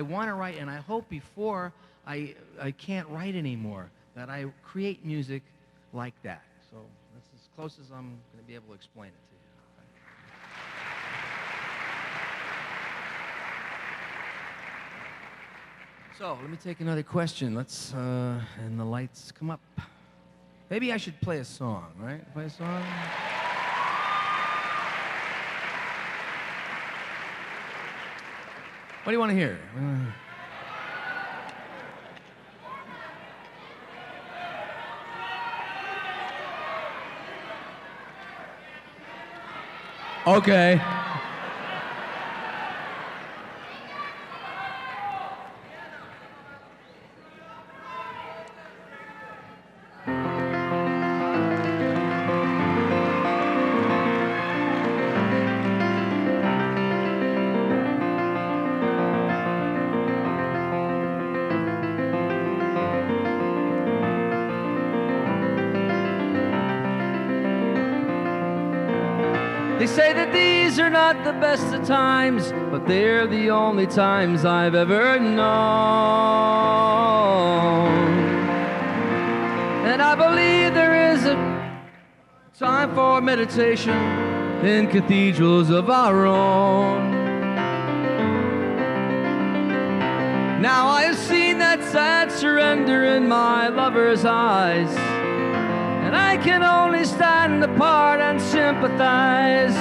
want to write, and I hope before I can't write anymore, that I create music like that. So that's as close as I'm going to be able to explain it to you. So let me take another question. Let's, and the lights come up. Maybe I should play a song, right? Play a song? What do you want to hear? Okay. They say that these are not the best of times, but they're the only times I've ever known. And I believe there is a time for meditation in cathedrals of our own. Now I have seen that sad surrender in my lover's eyes, and I can only stand apart and sympathize,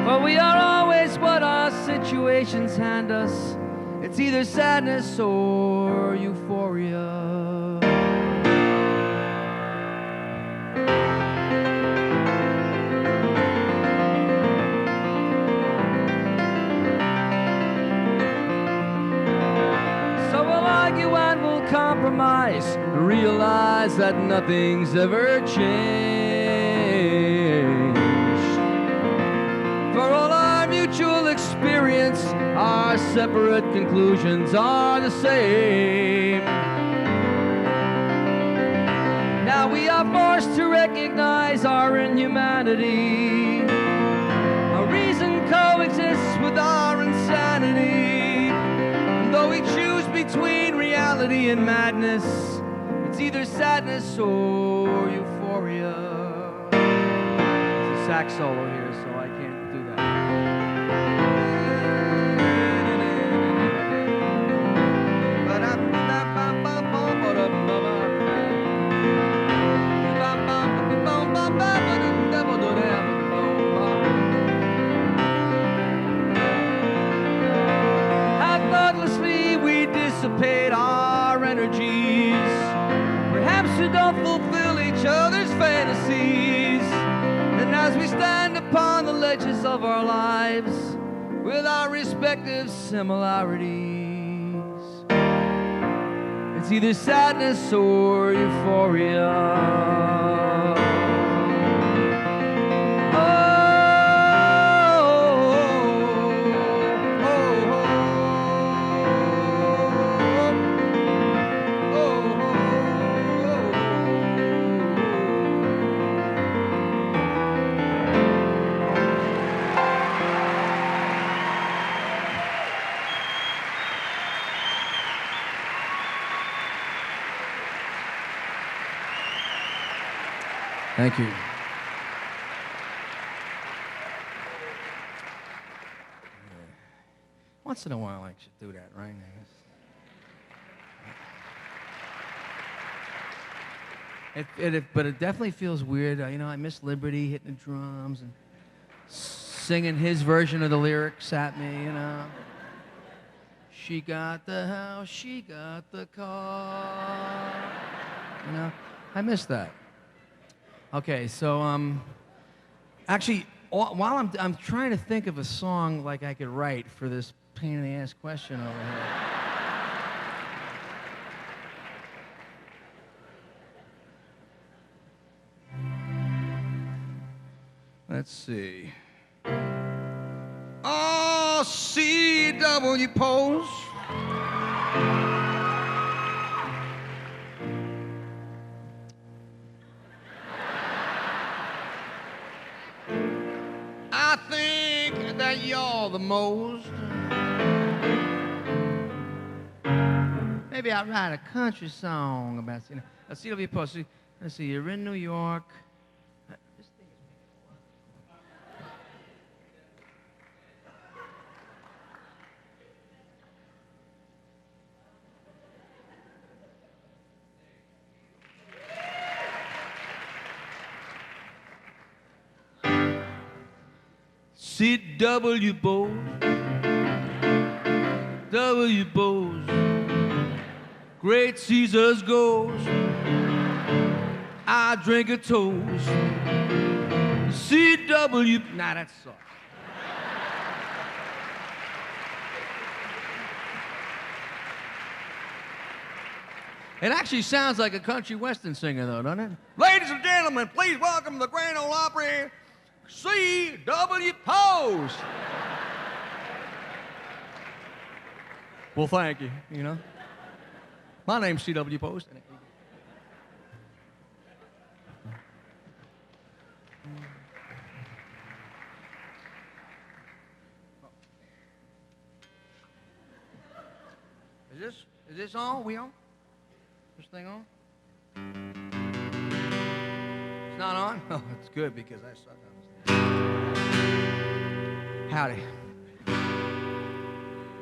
for we are always what our situations hand us. It's either sadness or euphoria. And we'll compromise, realize that nothing's ever changed. For all our mutual experience, our separate conclusions are the same. Now we are forced to recognize our inhumanity. Our reason coexists with our insanity. And though we choose between reality and madness, it's either sadness or euphoria. It's a sax solo here, so I can't do that. How thoughtlessly we dissipate our energies. Perhaps we don't fulfill each other's fantasies. And as we stand upon the ledges of our lives with our respective similarities, it's either sadness or euphoria. Thank you. Once in a while, I should do that, right? But it definitely feels weird. You know, I miss Liberty hitting the drums and singing his version of the lyrics at me, you know. She got the house, she got the car. You know, I miss that. Okay, so actually, while I'm trying to think of a song like I could write for this pain in the ass question over here. Let's see. Oh, CW pose. I think that you're the most. Maybe I'll write a country song about, you know, a CW post. Let's see, you're in New York. CW Bowes, W Bowes, great Caesar's goes, I drink a toast, CW, nah, that sucks. It actually sounds like a country western singer though, doesn't it? Ladies and gentlemen, please welcome the Grand Ole Opry, C.W. Pose. Well, thank you, you know. My name's C.W. Pose. Is this on? We on? This thing on? It's not on? Oh, it's good because I suck on this. Howdy.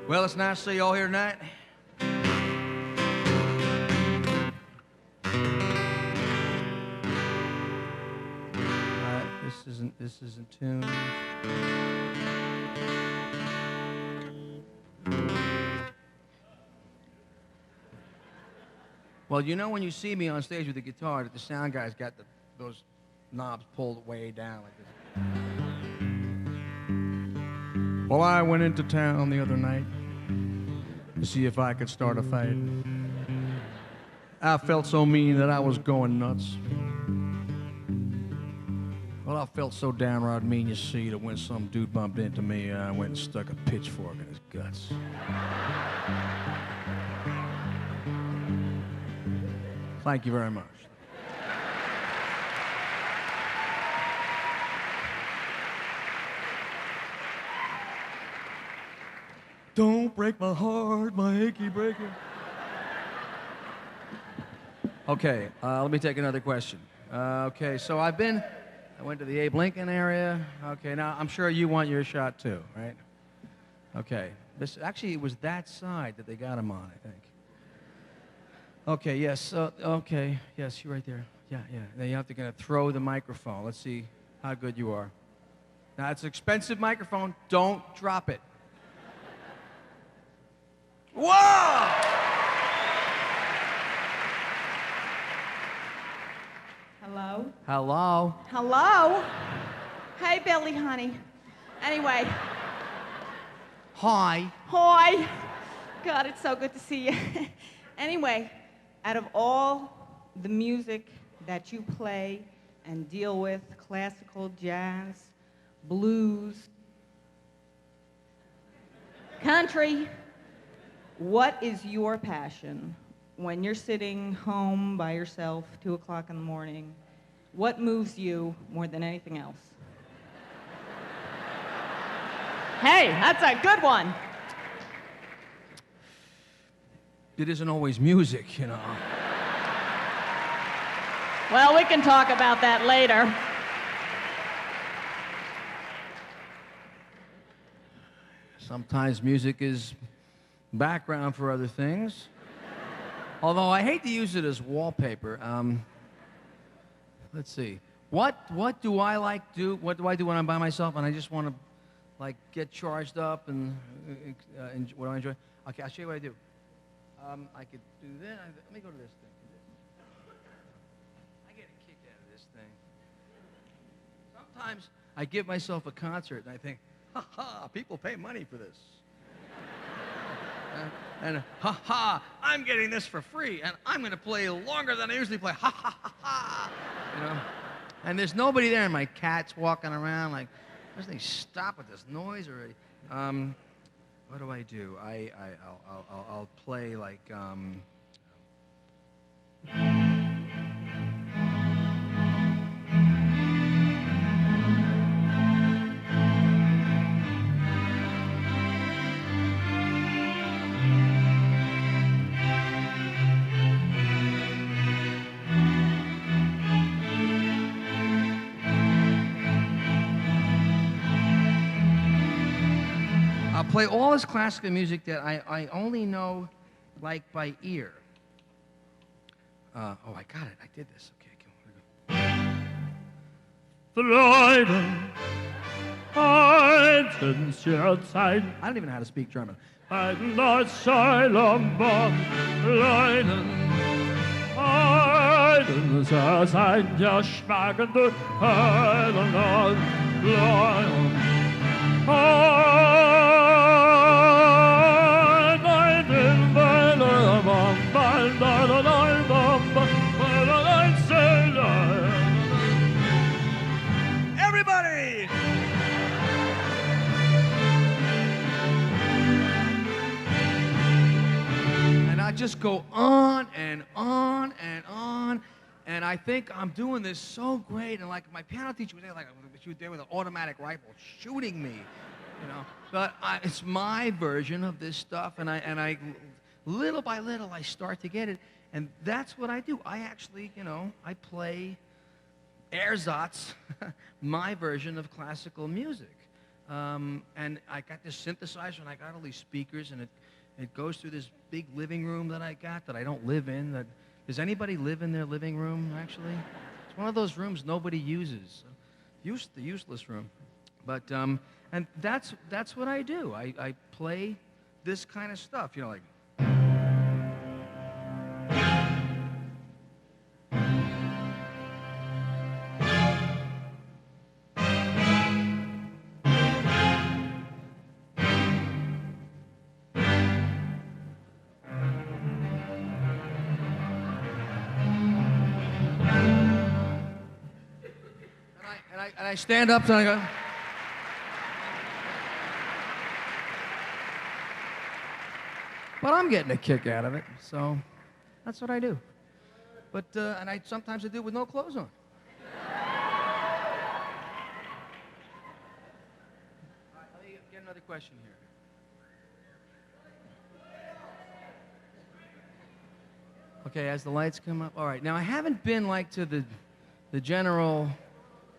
Well, it's nice to see you all here tonight. All right, this isn't tuned. Well, you know when you see me on stage with the guitar that the sound guy's got those knobs pulled way down like this. Well, I went into town the other night to see if I could start a fight. I felt so mean that I was going nuts. Well, I felt so downright mean, you see, that when some dude bumped into me, I went and stuck a pitchfork in his guts. Thank you very much. Don't break my heart, my achy breaker. Okay, let me take another question. Okay, so I went to the Abe Lincoln area. Okay, now I'm sure you want your shot too, right? Okay, actually it was that side that they got him on, I think. Okay, yes, okay, yes, you're right there. Yeah. Now you have to kind of throw the microphone. Let's see how good you are. Now it's an expensive microphone. Don't drop it. Whoa! Hello? Hello? Hello? Hey, Billy, honey. Anyway. Hi. Hi. God, it's so good to see you. Anyway, out of all the music that you play and deal with, classical, jazz, blues, country, what is your passion when you're sitting home by yourself, 2 o'clock in the morning? What moves you more than anything else? Hey, that's a good one. It isn't always music, you know. Well, we can talk about that later. Sometimes music is background for other things. Although I hate to use it as wallpaper. Let's see. What do I like do? What do I do when I'm by myself and I just want to like get charged up and what do I enjoy? Okay, I'll show you what I do. I could do that. Let me go to this thing. I get a kick out of this thing. Sometimes I give myself a concert and I think, ha ha, people pay money for this. And ha ha, I'm getting this for free, and I'm going to play longer than I usually play. Ha ha ha ha. You know? And there's nobody there, and my cat's walking around like, doesn't he stop with this noise already? What do I do? I'll play like. I'll play all this classical music that I only know, like, by ear. Oh, I got it. I did this. Okay, Freuden, Zeit. I don't even know how to speak German. Leiden, sein der schwagende Heiland, Everybody! And I just go on and on and on. And I think I'm doing this so great. And like my piano teacher was there, like she was there with an automatic rifle shooting me, you know. But it's my version of this stuff, and I little by little, I start to get it. And that's what I do. I actually, I play ersatz, my version of classical music. And I got this synthesizer, and I got all these speakers, and it goes through this big living room that I got that I don't live in. Does anybody live in their living room, actually? It's one of those rooms nobody uses. The useless room. But, and that's what I do. I play this kind of stuff, like. And I stand up and I go. But I'm getting a kick out of it, so that's what I do. But and sometimes I do it with no clothes on. Let me get another question here. Okay, as the lights come up. All right, now I haven't been to the general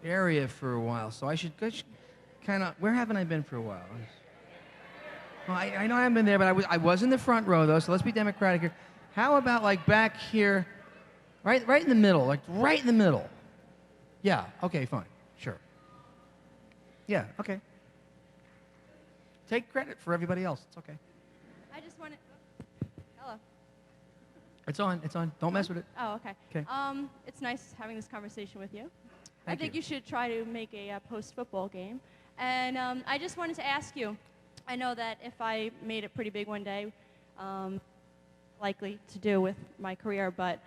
area for a while, so I should kind of. Where haven't I been for a while? Well, I know I haven't been there, but I was in the front row though. So let's be democratic here. How about back here, right in the middle, right in the middle? Yeah. Okay. Fine. Sure. Yeah. Okay. Take credit for everybody else. It's okay. I just want to. Hello. It's on. It's on. Don't mess with it. Oh, okay. Okay. It's nice having this conversation with you. Thank I think you. you should try to make a post-football game. And I just wanted to ask you, I know that if I made it pretty big one day, likely to do with my career, but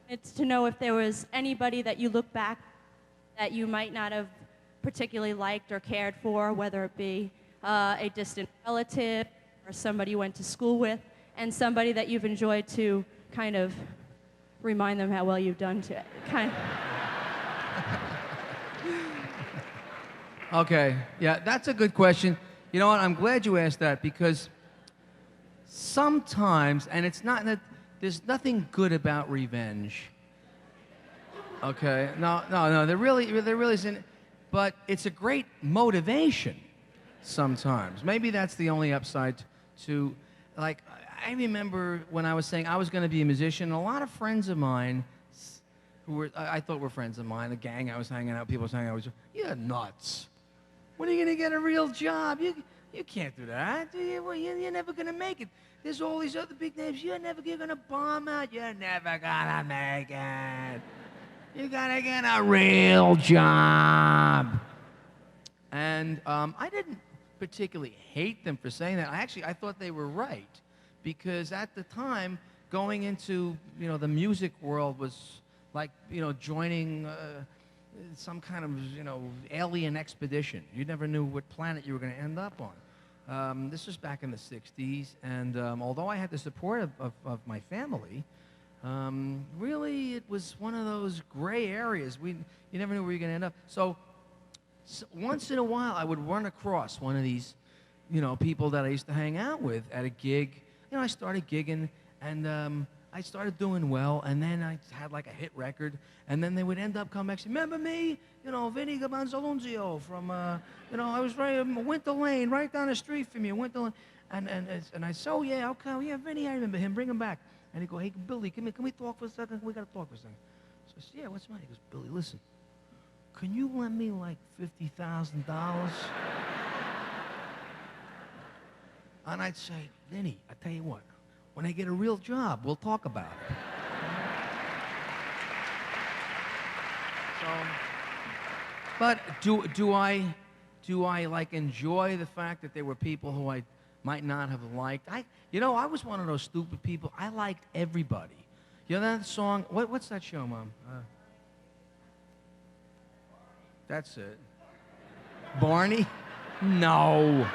it's to know if there was anybody that you look back that you might not have particularly liked or cared for, whether it be a distant relative or somebody you went to school with, and somebody that you've enjoyed to kind of remind them how well you've done to kind of... Okay, yeah, that's a good question. You know what, I'm glad you asked that because sometimes, and it's not that, there's nothing good about revenge. Okay, no, there really isn't, but it's a great motivation sometimes. Maybe that's the only upside to, I remember when I was saying I was going to be a musician, a lot of friends of mine who I thought were friends of mine, the gang I was hanging out, people I was hanging out with, you're nuts. When are you going to get a real job? You can't do that. You're never going to make it. There's all these other big names. You're going to bomb out. You're never going to make it. You got to get a real job. And I didn't particularly hate them for saying that. I thought they were right. Because at the time, going into, the music world was like, joining some kind of, alien expedition. You never knew what planet you were going to end up on. This was back in the 60s, and although I had the support of my family, really it was one of those gray areas. You never knew where you were going to end up. So once in a while, I would run across one of these, people that I used to hang out with at a gig. I started gigging, and I started doing well, and then I had a hit record, and then they would end up coming back and say, remember me? Vinny Gabanzalunzio from, I was right in Winter Lane, right down the street from you, Winter Lane. And I said, oh, yeah, okay, yeah, Vinny, I remember him, bring him back. And he'd go, hey, Billy, can we talk for a second? We got to talk for a second. So I said, yeah, what's the matter? He goes, Billy, listen, can you lend me $50,000? And I'd say, Vinny, I tell you what, when I get a real job, we'll talk about it. But do I enjoy the fact that there were people who I might not have liked? I was one of those stupid people. I liked everybody. You know that song? What's that show, Mom? That's it. Barney? No.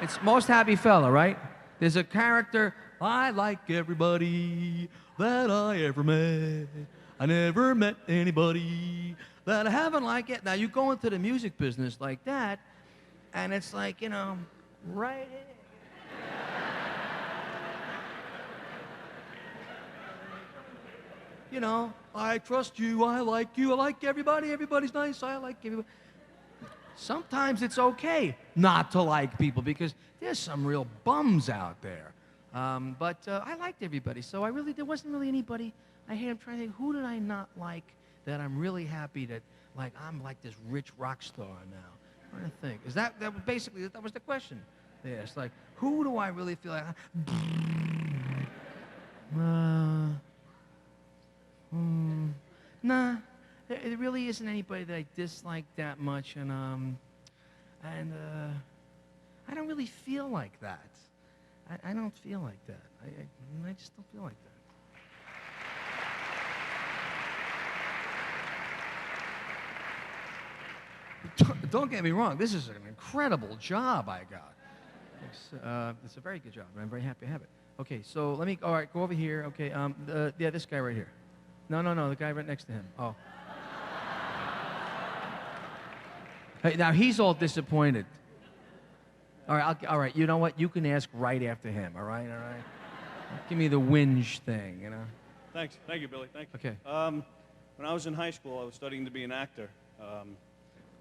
It's Most Happy Fella, right? There's a character, I like everybody that I ever met. I never met anybody that I haven't liked yet. Now, you go into the music business like that, and it's like, right here. You know, I trust you, I like everybody, everybody's nice, I like everybody. Sometimes it's okay not to like people because there's some real bums out there. But I liked everybody, so there wasn't really anybody I hated. I'm trying to think, who did I not like that I'm really happy that, like, I'm like this rich rock star now? I'm trying to think. That was basically, that was the question. Yeah, it's like, who do I really feel like? Nah, there really isn't anybody that I dislike that much, and I don't really feel like that. I don't feel like that. I just don't feel like that. Don't get me wrong. This is an incredible job I got. It's a very good job, and I'm very happy to have it. Okay, so all right, go over here. Okay, yeah, this guy right here. No, the guy right next to him. Oh. Hey, now he's all disappointed. All right, you know what? You can ask right after him, all right? Give me the whinge thing, you know? Thanks. Thank you, Billy. Thank you. Okay. When I was in high school, I was studying to be an actor.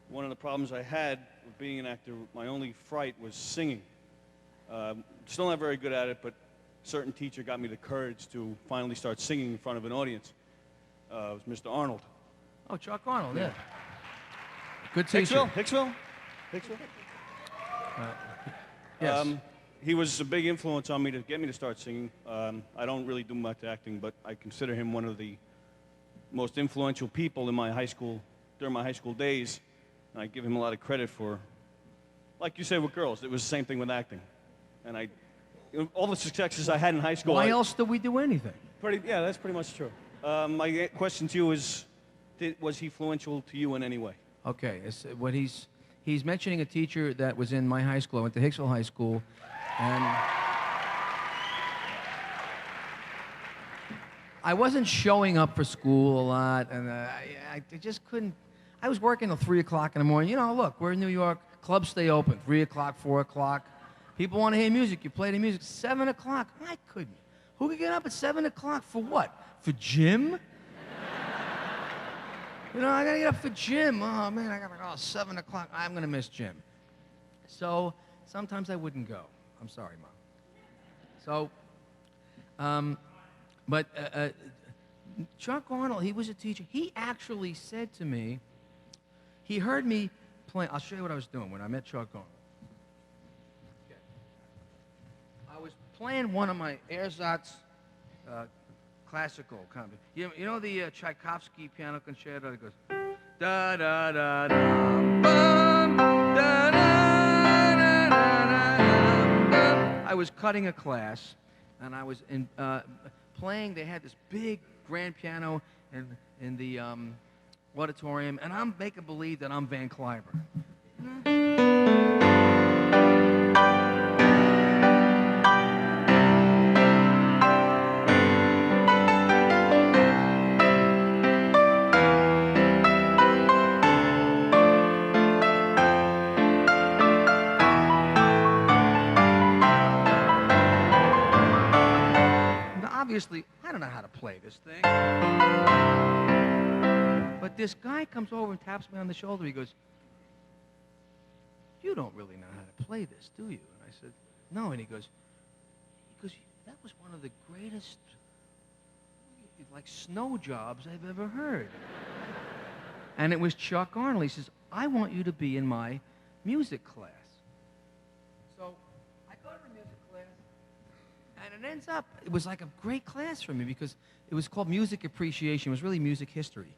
One of the problems I had with being an actor, my only fright was singing. Still not very good at it, but a certain teacher got me the courage to finally start singing in front of an audience. It was Mr. Arnold. Oh, Chuck Arnold, yeah. Good teacher. Hicksville? Yes. He was a big influence on me to get me to start singing. I don't really do much acting, but I consider him one of the most influential people in my high school, during my high school days. And I give him a lot of credit for, like you said with girls, it was the same thing with acting. And all the successes I had in high school. Why else do we do anything? Yeah, that's pretty much true. My question to you is, was he influential to you in any way? Okay, what he's mentioning a teacher that was in my high school. I went to Hicksville High School, and I wasn't showing up for school a lot, and I just couldn't. I was working till 3 o'clock in the morning. You know, look, we're in New York. Clubs stay open 3 o'clock, 4 o'clock. People want to hear music. You play the music. 7 o'clock. I couldn't. Who could get up at 7 o'clock for what? For gym? You know, I gotta get up for gym. Oh man, I gotta 7 o'clock. I'm gonna miss gym. So sometimes I wouldn't go. I'm sorry, Mom. So, but Chuck Arnold, he was a teacher. He actually said to me, he heard me playing. I'll show you what I was doing when I met Chuck Arnold. Okay. I was playing one of my ersatz classical kind of. You know the Tchaikovsky piano concerto that goes da da da da bum, da, da, da, da, da. I was cutting a class, and I was playing. They had this big grand piano in the auditorium, and I'm making believe that I'm Van Cliburn. Obviously, I don't know how to play this thing. But this guy comes over and taps me on the shoulder. He goes, "You don't really know how to play this, do you?" And I said, "No." And he goes, "That was one of the greatest, like, snow jobs I've ever heard." And it was Chuck Arnold. He says, "I want you to be in my music class." So I go to the music class. And it ends up, it was like a great class for me because it was called Music Appreciation. It was really music history.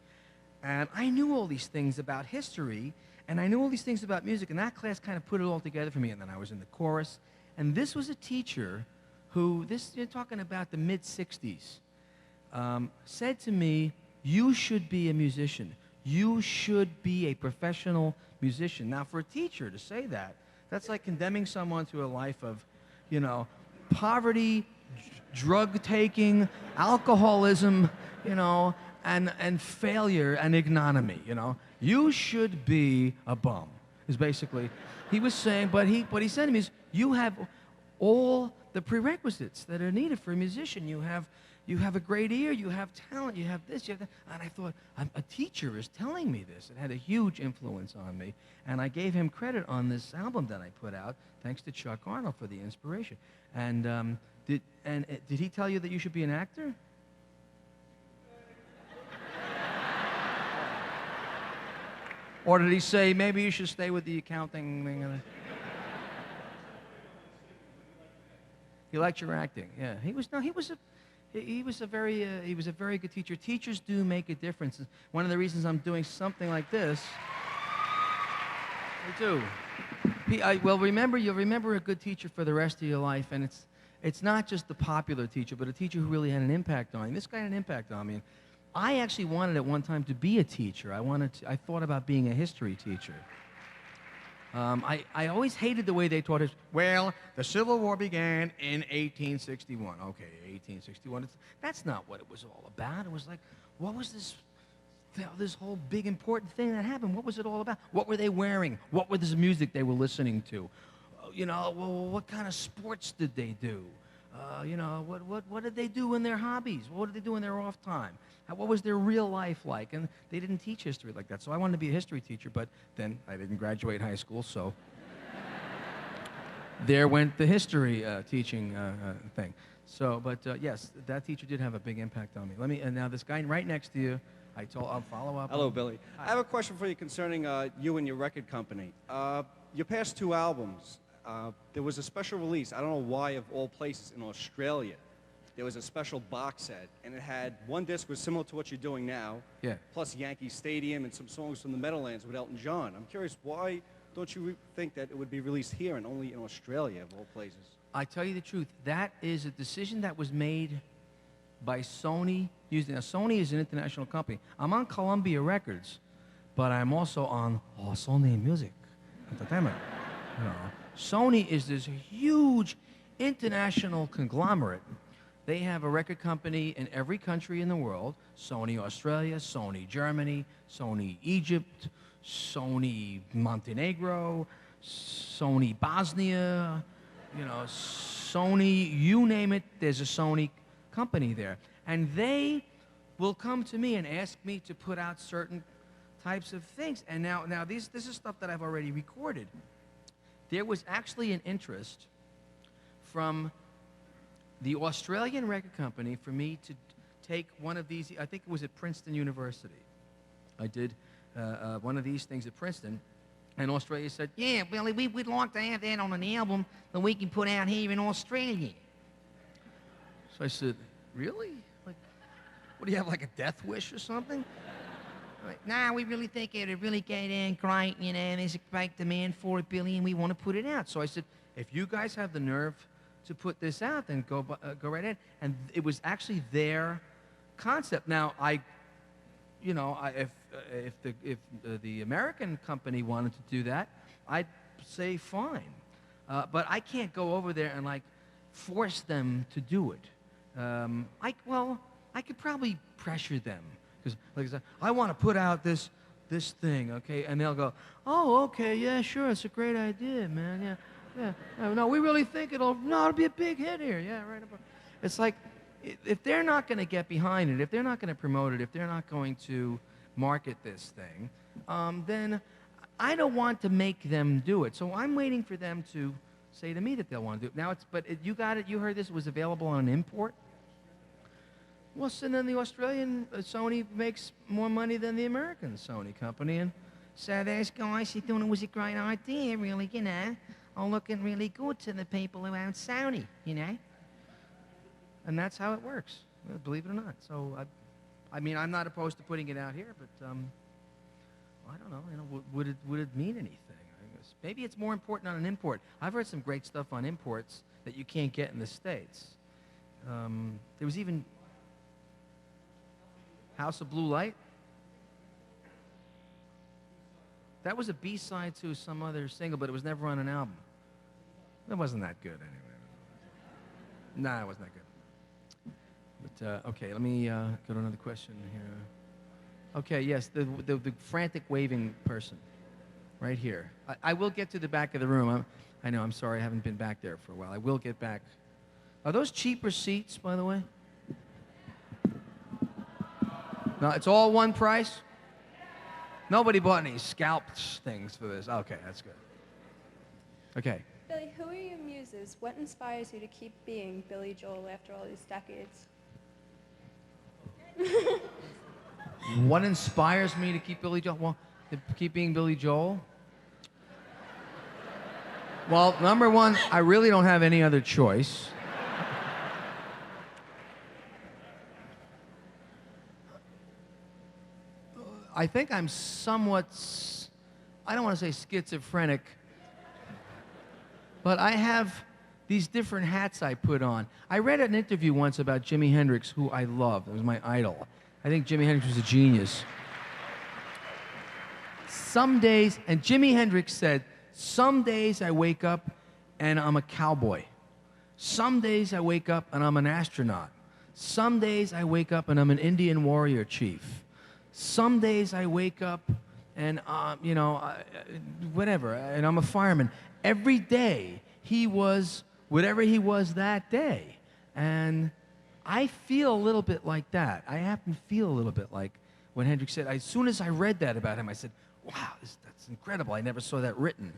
And I knew all these things about history, and I knew all these things about music, and that class kind of put it all together for me. And then I was in the chorus. And this was a teacher who, you're talking about the mid-'60s, said to me, "You should be a musician. You should be a professional musician." Now, for a teacher to say that, that's like condemning someone to a life of, you know, poverty, drug taking, alcoholism, you know, and failure and ignominy, you know. You should be a bum, is basically. He was saying, what he said to me is, you have all the prerequisites that are needed for a musician. You have you have a great ear, you have talent, you have this, you have that. And I thought, a teacher is telling me this. It had a huge influence on me. And I gave him credit on this album that I put out, thanks to Chuck Arnold for the inspiration. And did he tell you that you should be an actor? Or did he say, maybe you should stay with the accounting thing? He liked your acting, yeah. He was a very good teacher. Teachers do make a difference. One of the reasons I'm doing something like this, me too. Well, you'll remember a good teacher for the rest of your life, and it's not just the popular teacher, but a teacher who really had an impact on you. This guy had an impact on me. And I actually wanted at one time to be a teacher. I thought about being a history teacher. I always hated the way they taught us. Well, the Civil War began in 1861. Okay, 1861. That's not what it was all about. It was like, what was this whole big important thing that happened? What was it all about? What were they wearing? What was the music they were listening to? What kind of sports did they do? What did they do in their hobbies? What did they do in their off time? What was their real life like? And they didn't teach history like that. So I wanted to be a history teacher, but then I didn't graduate high school, so there went the history teaching thing. So, but yes, that teacher did have a big impact on me. And now this guy right next to you, I'll follow up. Hello, Billy. Hi. I have a question for you concerning you and your record company. Your past two albums, there was a special release, I don't know why, of all places, in Australia. There was a special box set, and it had one disc was similar to what you're doing now, yeah, plus Yankee Stadium and some songs from the Meadowlands with Elton John. I'm curious, why don't you think that it would be released here and only in Australia, of all places? I tell you the truth, that is a decision that was made by Sony. Now, Sony is an international company. I'm on Columbia Records, but I'm also on Sony Music Entertainment. Sony is this huge international conglomerate. They have a record company in every country in the world. Sony Australia, Sony Germany, Sony Egypt, Sony Montenegro, Sony Bosnia, Sony, you name it, there's a Sony company there. And they will come to me and ask me to put out certain types of things. And now this is stuff that I've already recorded. There was actually an interest from the Australian record company for me to take one of these. I think it was at Princeton University. I did one of these things at Princeton, and Australia said, yeah, Billy, we'd like to have that on an album that we can put out here in Australia. So I said, really? Like, what do you have, like a death wish or something? Like, nah, we really think it would really get in great, and there's a great demand for it, Billy, and we want to put it out. So I said, if you guys have the nerve to put this out, then go right in. And it was actually their concept. Now, if the American company wanted to do that, I'd say fine. But I can't go over there and like force them to do it. I could probably pressure them because, like I said, I want to put out this thing, okay? And they'll go, oh, okay, yeah, sure, it's a great idea, man, yeah. Yeah, no, we really think it'll be a big hit here. Yeah, right. It's like, if they're not going to get behind it, if they're not going to promote it, if they're not going to market this thing, then I don't want to make them do it. So I'm waiting for them to say to me that they'll want to do it. Now, you got it. You heard this was available on an import. Well, so then the Australian Sony makes more money than the American Sony company, and so those guys who thought it was a great idea, really, are looking really good to the people who own Sony, And that's how it works, believe it or not. So, I'm not opposed to putting it out here, but I don't know. Would it mean anything? I guess maybe it's more important on an import. I've heard some great stuff on imports that you can't get in the States. There was even House of Blue Light. That was a B-side to some other single, but it was never on an album. It wasn't that good, anyway. Nah, it wasn't that good. But, okay, let me go to another question here. Okay, yes, the frantic waving person right here. I will get to the back of the room. I know, I'm sorry, I haven't been back there for a while. I will get back. Are those cheaper seats, by the way? No, it's all one price? Nobody bought any scalped things for this. Okay, that's good. Okay. Billy, who are your muses? What inspires you to keep being Billy Joel after all these decades? What inspires me to keep Billy Joel? Well, to keep being Billy Joel? Well, number one, I really don't have any other choice. I think I'm somewhat, I don't want to say schizophrenic, but I have these different hats I put on. I read an interview once about Jimi Hendrix, who I love. It was my idol. I think Jimi Hendrix was a genius. Some days, and Jimi Hendrix said, some days I wake up and I'm a cowboy. Some days I wake up and I'm an astronaut. Some days I wake up and I'm an Indian warrior chief. Some days I wake up and, whatever, and I'm a fireman. Every day he was whatever he was that day. And I feel a little bit like that. I happen to feel a little bit like when Hendrix said, as soon as I read that about him, I said, wow, that's incredible. I never saw that written.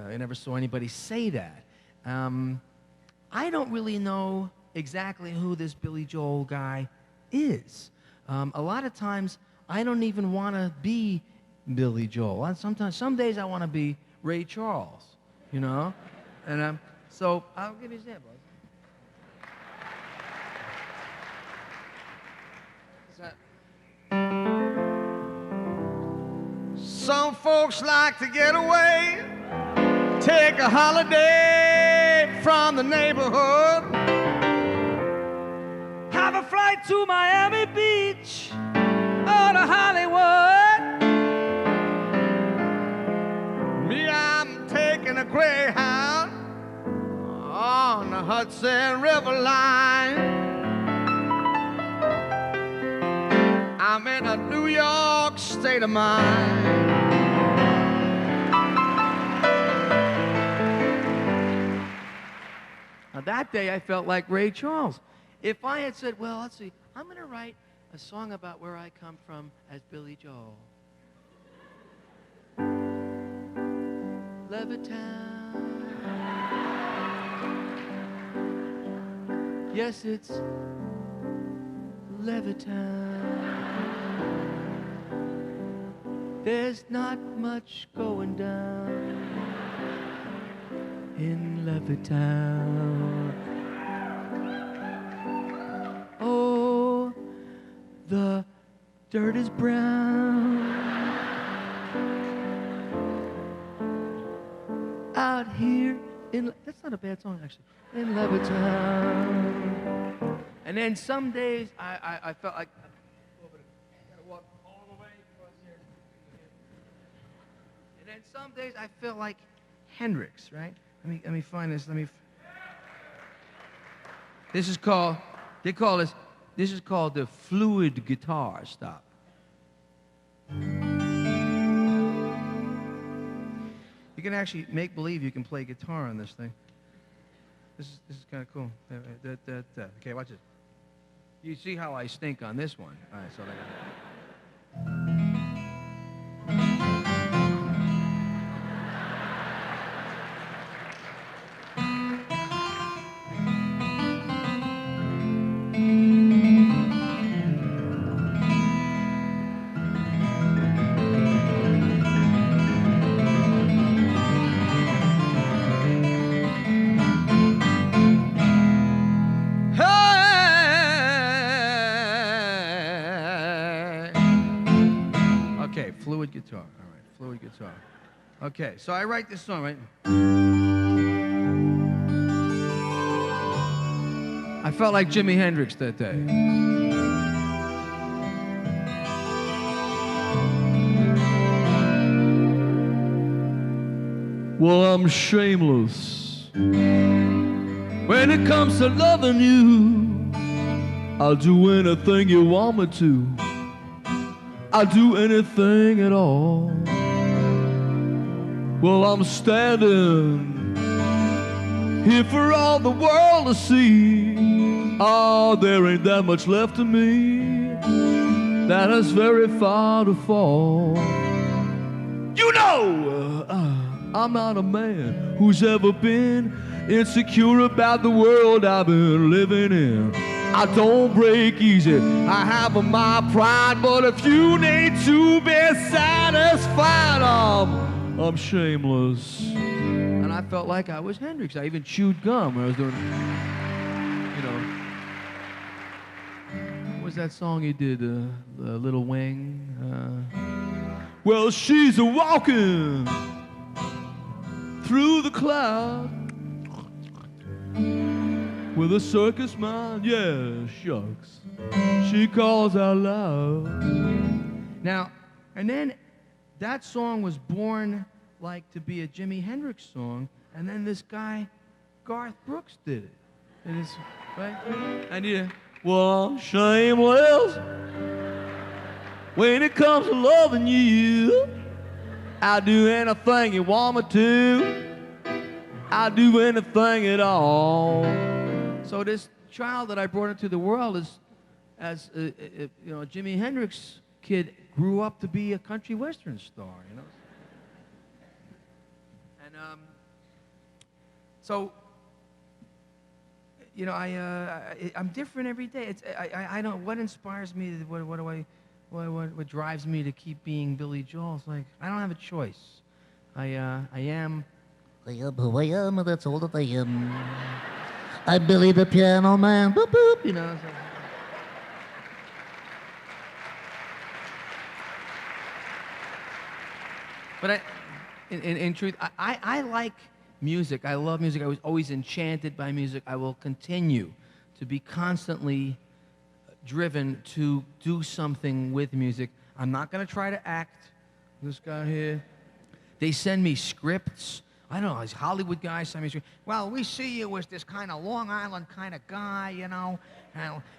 I never saw anybody say that. I don't really know exactly who this Billy Joel guy is. A lot of times, I don't even want to be Billy Joel. Some days I want to be Ray Charles, you know? And so I'll give you an example. Some folks like to get away, take a holiday from the neighborhood, have a flight to Miami Beach or to Hollywood. Me, I'm taking a Greyhound on the Hudson River line. I'm in a New York state of mind. Now that day I felt like Ray Charles. If I had said, well, let's see, I'm going to write a song about where I come from as Billy Joel. Levittown. Yes, it's Levittown. There's not much going down in Levittown. Oh, the dirt is brown out here in, that's not a bad song actually, in Levittown. And then some days I felt like I gotta walk all the way across here. And then some days I feel like Hendrix, right? Let me find this. This is called, this is called the fluid guitar stop. You can actually make believe you can play guitar on this thing. This is kind of cool. Okay, watch it. You see how I stink on this one. All right, so fluid guitar. All right, fluid guitar. Okay, so I write this song, right? I felt like Jimi Hendrix that day. Well, I'm shameless. When it comes to loving you, I'll do anything you want me to. I'll do anything at all. Well, I'm standing here for all the world to see. Oh, there ain't that much left of me. that has very far to fall. You know, I'm not a man who's ever been insecure about the world I've been living in. I don't break easy, I have my pride, but if you need to be satisfied, I'm shameless. And I felt like I was Hendrix. I even chewed gum when I was doing, you know. What was that song he did, Little Wing? Well, she's a walking through the cloud with a circus mind, yeah, shucks. She calls out loud. Now, and then that song was born like to be a Jimi Hendrix song, and then this guy, Garth Brooks, did it. And it's, right? And you, well, I'm shameless. When it comes to loving you, I'll do anything you want me to. I'll do anything at all. So this child that I brought into the world is, as you know, a Jimi Hendrix kid grew up to be a country western star, you know. And so, you know, I'm different every day. It's I don't. What inspires me? What drives me to keep being Billy Joel? It's like I don't have a choice. I am who I am, and that's all that I am. I'm Billy the Piano Man. Boop boop. You know. So. But in truth, I like music. I love music. I was always enchanted by music. I will continue to be constantly driven to do something with music. I'm not going to try to act. This guy here. They send me scripts. I don't know, these Hollywood guys send me scripts. Well, we see you as this kind of Long Island kind of guy, you know,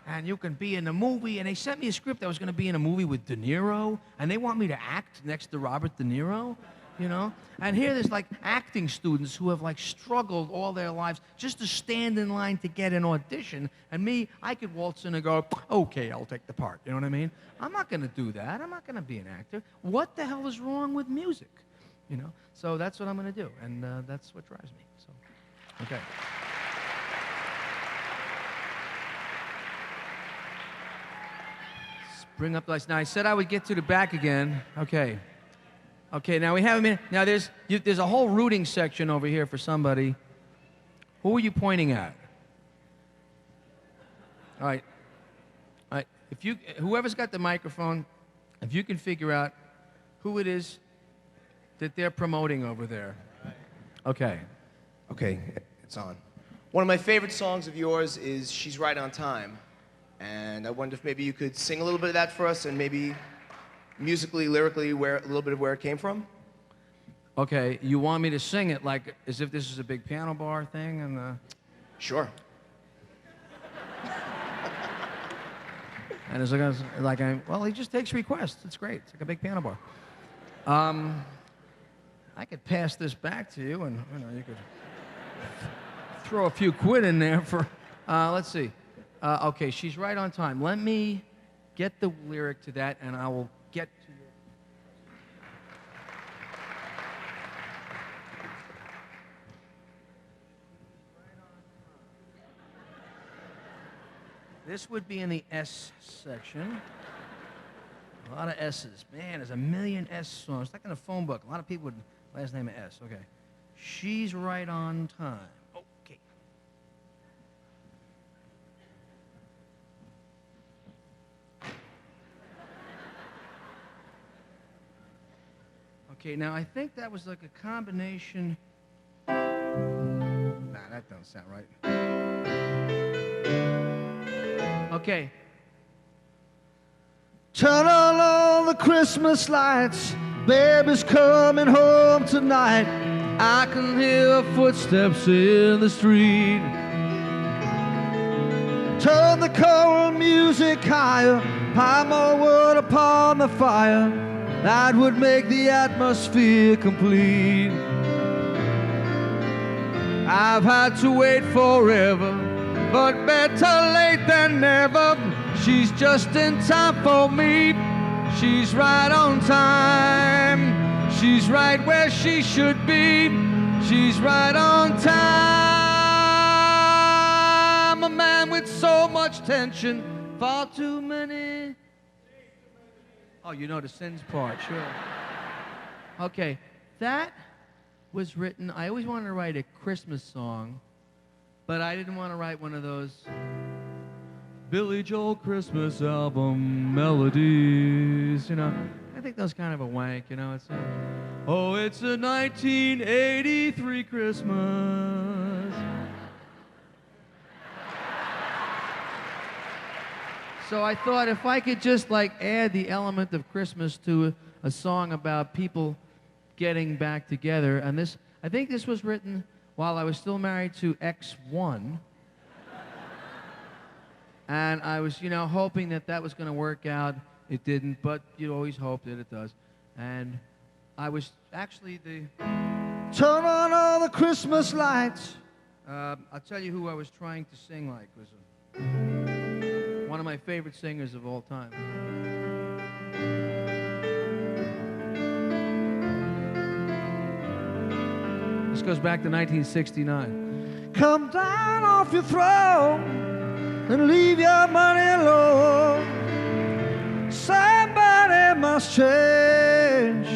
and you can be in the movie. And they sent me a script that was going to be in a movie with De Niro, and they want me to act next to Robert De Niro. You know? And here there's like acting students who have like struggled all their lives just to stand in line to get an audition. And me, I could waltz in and go, okay, I'll take the part. You know what I mean? I'm not going to do that. I'm not going to be an actor. What the hell is wrong with music? You know? So that's what I'm going to do. And that's what drives me. So, okay. Let's bring up the lights. Now, I said I would get to the back again. Okay. Okay, now we have a minute. Now there's a whole rooting section over here for somebody. Who are you pointing at? All right. All right. If you, whoever's got the microphone, if you can figure out who it is that they're promoting over there. Okay. Okay, it's on. One of my favorite songs of yours is She's Right on Time. And I wonder if maybe you could sing a little bit of that for us and maybe musically, lyrically, a little bit of where it came from? Okay, you want me to sing it like as if this is a big piano bar thing? And Sure. And it's like well, he just takes requests. It's great. It's like a big piano bar. I could pass this back to you, and you know, you could throw a few quid in there for. Let's see. Okay, She's Right on Time. Let me get the lyric to that, and I will get to your. This would be in the S section. A lot of S's. Man, there's a million S songs. It's like in a phone book. A lot of people would last name of S. Okay. She's Right on Time. Okay. Okay, now I think that was like a combination. Nah, that doesn't sound right. Okay. Turn on all the Christmas lights. Baby's coming home tonight. I can hear footsteps in the street. Turn the choral music higher. Pile more wood upon the fire. That would make the atmosphere complete. I've had to wait forever, but better late than never. She's just in time for me. She's right on time. She's right where she should be. She's right on time. A man with so much tension, far too many. Oh, you know the sins part, sure. Okay, that was written, I always wanted to write a Christmas song, but I didn't want to write one of those Billy Joel Christmas album melodies, you know. I think that's kind of a wank, you know. It's oh, it's a 1983 Christmas. So I thought if I could just like add the element of Christmas to a song about people getting back together, and this, I think this was written while I was still married to X1. And I was, you know, hoping that that was going to work out. It didn't, but you always hope that it does. And I was actually the... Turn on all the Christmas lights. I'll tell you who I was trying to sing like. Was one of my favorite singers of all time. This goes back to 1969. Come down off your throne and leave your money alone. Somebody must change.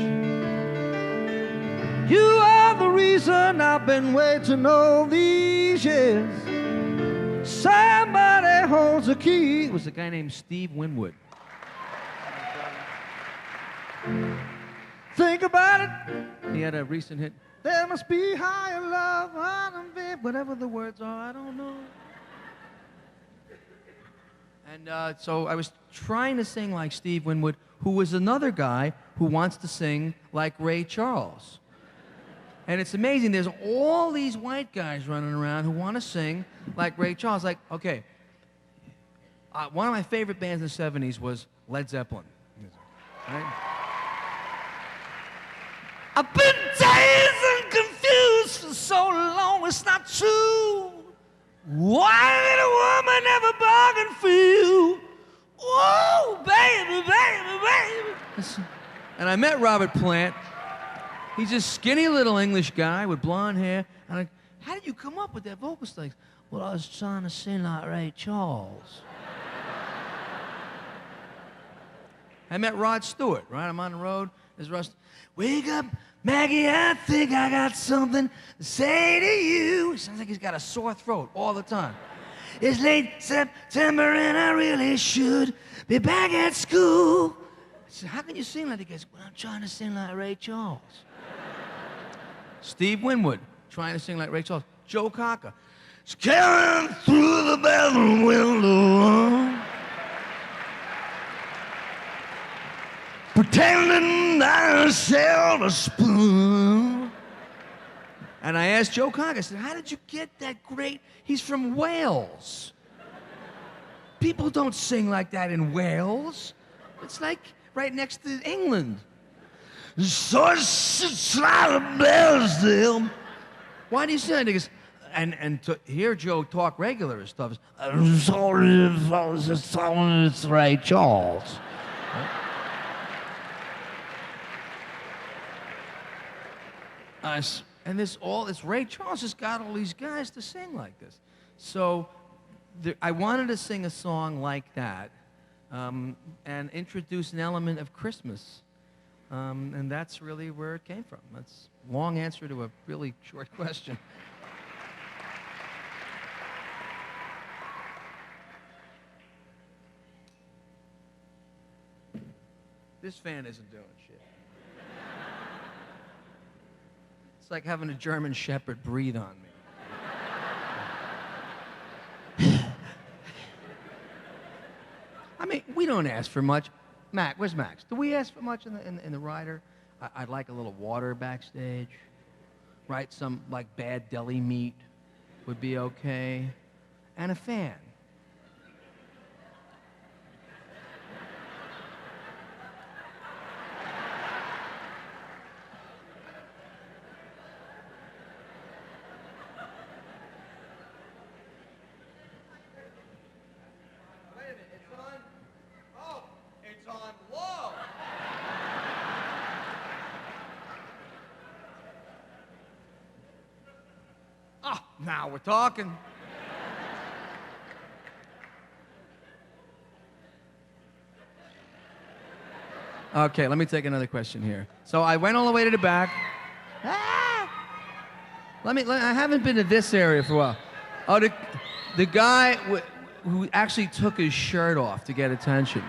You are the reason I've been waiting all these years. Somebody holds the key. It was a guy named Steve Winwood. Think about it. He had a recent hit. There must be higher love, whatever the words are, I don't know. And so I was trying to sing like Steve Winwood, who was another guy who wants to sing like Ray Charles. And it's amazing, there's all these white guys running around who want to sing like Ray Charles. Like, okay, one of my favorite bands in the 70s was Led Zeppelin. Right? I've been dazed and confused for so long, it's not true. Why did a woman never bargain for you? Oh, baby, baby, baby. And I met Robert Plant. He's a skinny little English guy with blonde hair. And I'm like, how did you come up with that vocal style? Well, I was trying to sing like Ray Charles. I met Rod Stewart, right? I'm on the road. There's Russ. Wake up, Maggie, I think I got something to say to you. It sounds like he's got a sore throat all the time. It's late September and I really should be back at school. I said, how can you sing like that? He goes, well, I'm trying to sing like Ray Charles. Steve Winwood, trying to sing like Ray Charles. Joe Cocker, carrying through the bedroom window, pretending I sell a spoon. And I asked Joe Cocker, I said, how did you get that great? He's from Wales. People don't sing like that in Wales. It's like right next to England. So why do you say that? Because, and to hear Joe talk regular stuff, it's Ray Charles. And this Ray Charles has got all these guys to sing like this. So I wanted to sing a song like that and introduce an element of Christmas. And that's really where it came from. That's a long answer to a really short question. This fan isn't doing shit. It's like having a German Shepherd breathe on me. I mean, we don't ask for much. Mac, where's Max? Do we ask for much in the rider? I'd like a little water backstage, right? Some like bad deli meat would be okay, and a fan. Wait a minute, it's on. Now we're talking. Okay, let me take another question here. So I went all the way to the back. I haven't been to this area for a while. Oh, the guy who actually took his shirt off to get attention.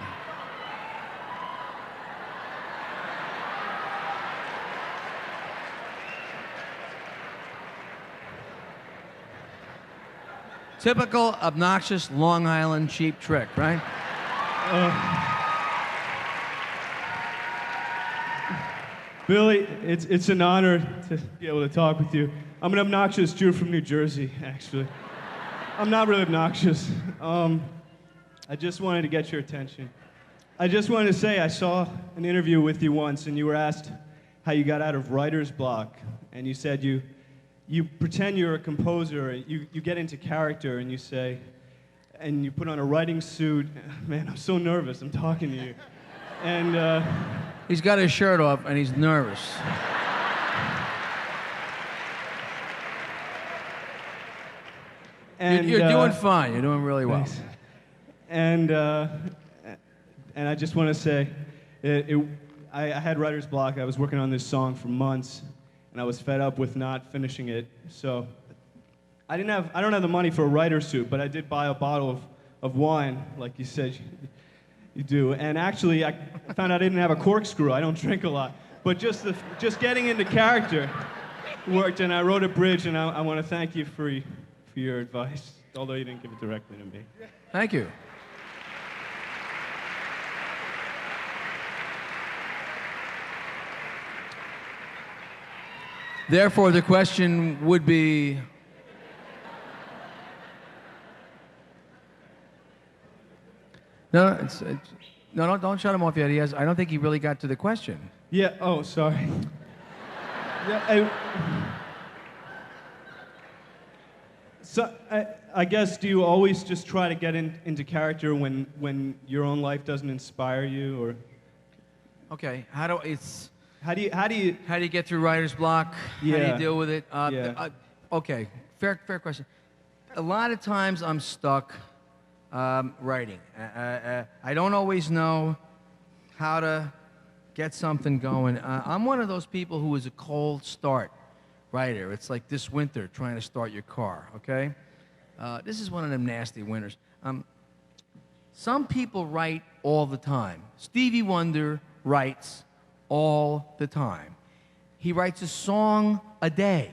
Typical, obnoxious, Long Island cheap trick, right? Billy, it's an honor to be able to talk with you. I'm an obnoxious Jew from New Jersey, actually. I'm not really obnoxious. I just wanted to get your attention. I just wanted to say I saw an interview with you once, and you were asked how you got out of writer's block, and you said you pretend you're a composer, you get into character, and you say, and you put on a writing suit. Man, I'm so nervous. I'm talking to you. And he's got his shirt off, and he's nervous. And, you're doing fine. You're doing really well. Thanks. And I just want to say, I had writer's block. I was working on this song for months, and I was fed up with not finishing it. So I don't have the money for a writer's suit, but I did buy a bottle of wine, like you said you do. And actually, I found out I didn't have a corkscrew. I don't drink a lot, but just getting into character worked. And I wrote a bridge, and I want to thank you for your advice, although you didn't give it directly to me. Thank you. Therefore, the question would be, no, don't shut him off yet. I don't think he really got to the question. Yeah. Oh, sorry. So I guess, do you always just try to get into character when your own life doesn't inspire you, or? Okay. How do you get through writer's block? Yeah. How do you deal with it? Yeah. Okay. Fair question. A lot of times I'm stuck writing. I don't always know how to get something going. I'm one of those people who is a cold start writer. It's like this winter trying to start your car, okay? This is one of them nasty winters. Some people write all the time. Stevie Wonder writes all the time. He writes a song a day.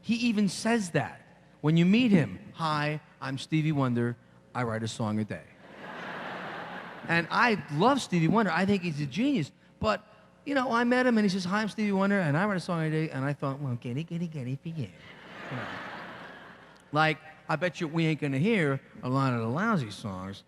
He even says that. When you meet him, hi, I'm Stevie Wonder, I write a song a day. And I love Stevie Wonder. I think he's a genius. But, you know, I met him and he says, hi, I'm Stevie Wonder, and I write a song a day, and I thought, well, get it for you. You know. Like, I bet you we ain't gonna hear a lot of the lousy songs.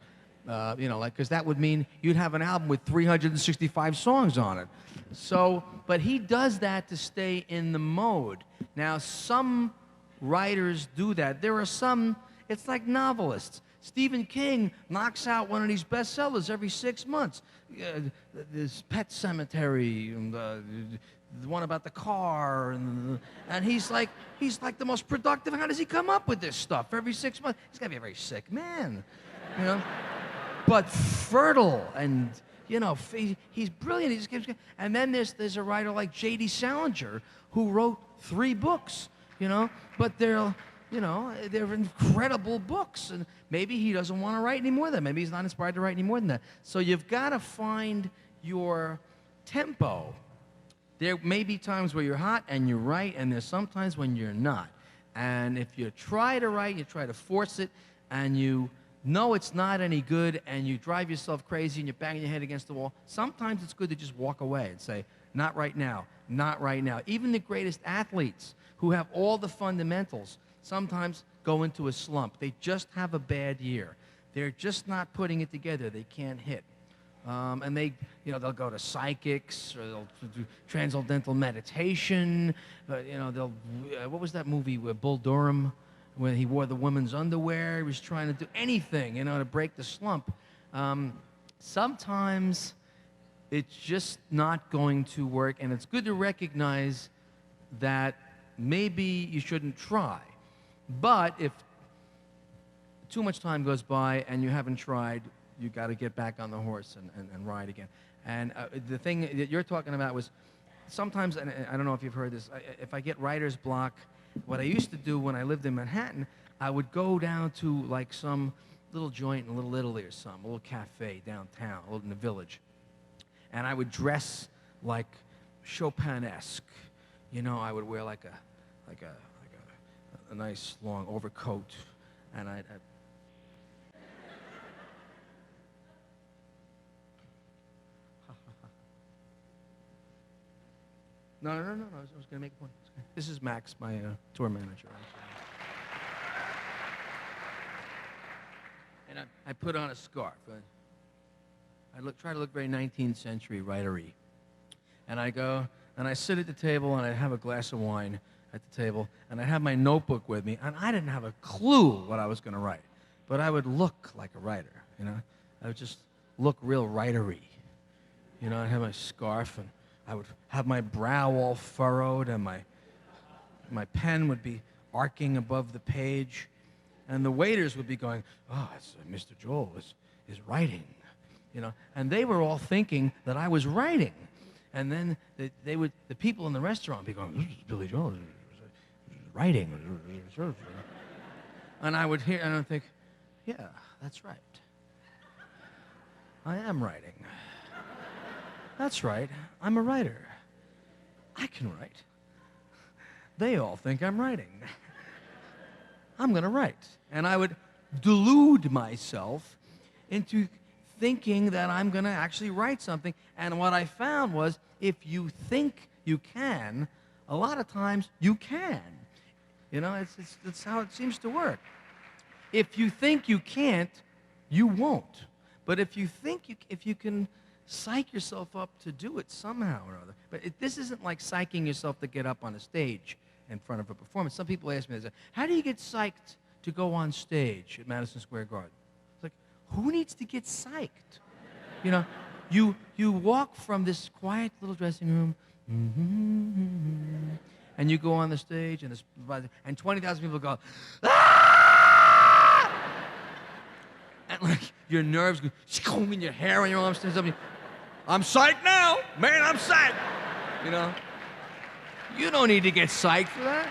You know, like, because that would mean you'd have an album with 365 songs on it. So, but he does that to stay in the mode. Now, some writers do that. There are some, it's like novelists. Stephen King knocks out one of these bestsellers every 6 months. This Pet Cemetery, and the one about the car, and he's like the most productive. How does he come up with this stuff every 6 months? He's got to be a very sick man, you know. But fertile, and you know, he's brilliant. He just keeps, and then there's a writer like J.D. Salinger who wrote 3 books, you know. But they're incredible books, and maybe he doesn't want to write any more than that. Maybe he's not inspired to write any more than that. So you've got to find your tempo. There may be times where you're hot and you write, and there's sometimes when you're not. And if you try to write, you try to force it, and you know it's not any good, and you drive yourself crazy and you're banging your head against the wall, sometimes it's good to just walk away and say, not right now, not right now. Even the greatest athletes who have all the fundamentals sometimes go into a slump. They just have a bad year. They're just not putting it together. They can't hit. And they'll go to psychics, or they'll do transcendental meditation. What was that movie with Bull Durham, when he wore the woman's underwear? He was trying to do anything, to break the slump. Sometimes it's just not going to work, and it's good to recognize that maybe you shouldn't try. But if too much time goes by and you haven't tried, you got to get back on the horse and ride again. And the thing that you're talking about was sometimes, and I don't know if you've heard this, if I get writer's block, what I used to do when I lived in Manhattan, I would go down to like some little joint in Little Italy or something, a little cafe downtown, in the village. And I would dress like Chopin-esque. You know, I would wear like a nice long overcoat, and I'd No, I was going to make a point. This is Max, my tour manager. And I put on a scarf. I try to look very 19th century writery. And I go, and I sit at the table, and I have a glass of wine at the table, and I have my notebook with me, and I didn't have a clue what I was going to write. But I would look like a writer, you know? I would just look real writery. You know, I'd have my scarf, and I would have my brow all furrowed, and my pen would be arcing above the page, and the waiters would be going, "Oh, it's, Mr. Joel is writing," you know, and they were all thinking that I was writing, and then the people in the restaurant would be going, "This is Billy Joel is writing," and I would hear and I'd think, "Yeah, that's right. I am writing. That's right, I'm a writer. I can write. They all think I'm writing. I'm going to write." And I would delude myself into thinking that I'm going to actually write something. And what I found was if you think you can, a lot of times you can. You know, it's how it seems to work. If you think you can't, you won't. But if you can psych yourself up to do it somehow or other. But this isn't like psyching yourself to get up on a stage in front of a performance. Some people ask me, they say, "How do you get psyched to go on stage at Madison Square Garden?" It's like, who needs to get psyched? You know, you walk from this quiet little dressing room, and you go on the stage, and 20,000 people go, "Ah!" And like your nerves go, and your hair on your arms stands up. I'm psyched now, man. I'm psyched. You know, you don't need to get psyched for that,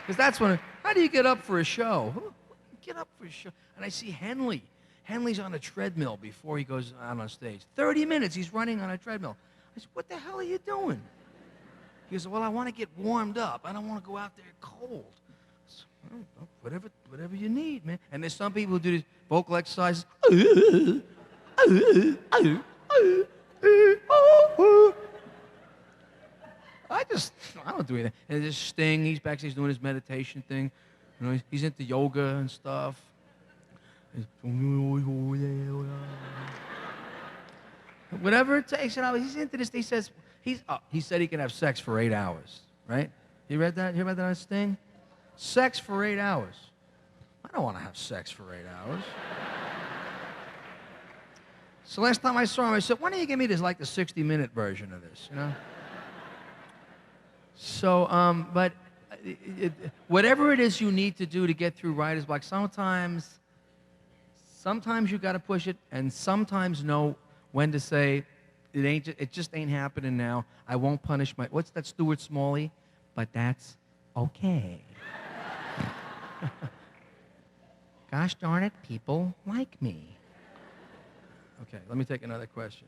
because that's when. How do you get up for a show? Get up for a show. And I see Henley. Henley's on a treadmill before he goes out on stage. 30 minutes he's running on a treadmill. I said, "What the hell are you doing?" He goes, "Well, I want to get warmed up. I don't want to go out there cold." So, whatever you need, man. And there's some people who do these vocal exercises. I don't do anything. And there's Sting, he's backstage doing his meditation thing. You know, he's into yoga and stuff. Whatever it takes, you know, he's into this. He says, he said he can have sex for 8 hours, right? You read that? You read that on Sting? Sex for 8 hours. I don't want to have sex for 8 hours. So last time I saw him, I said, "Why don't you give me this, like the 60-minute version of this, you know?" So, but whatever it is you need to do to get through writer's block, sometimes you got to push it, and sometimes know when to say, it just ain't happening now. I won't punish what's that, Stuart Smalley? But that's okay. Gosh darn it, people like me. Okay, let me take another question.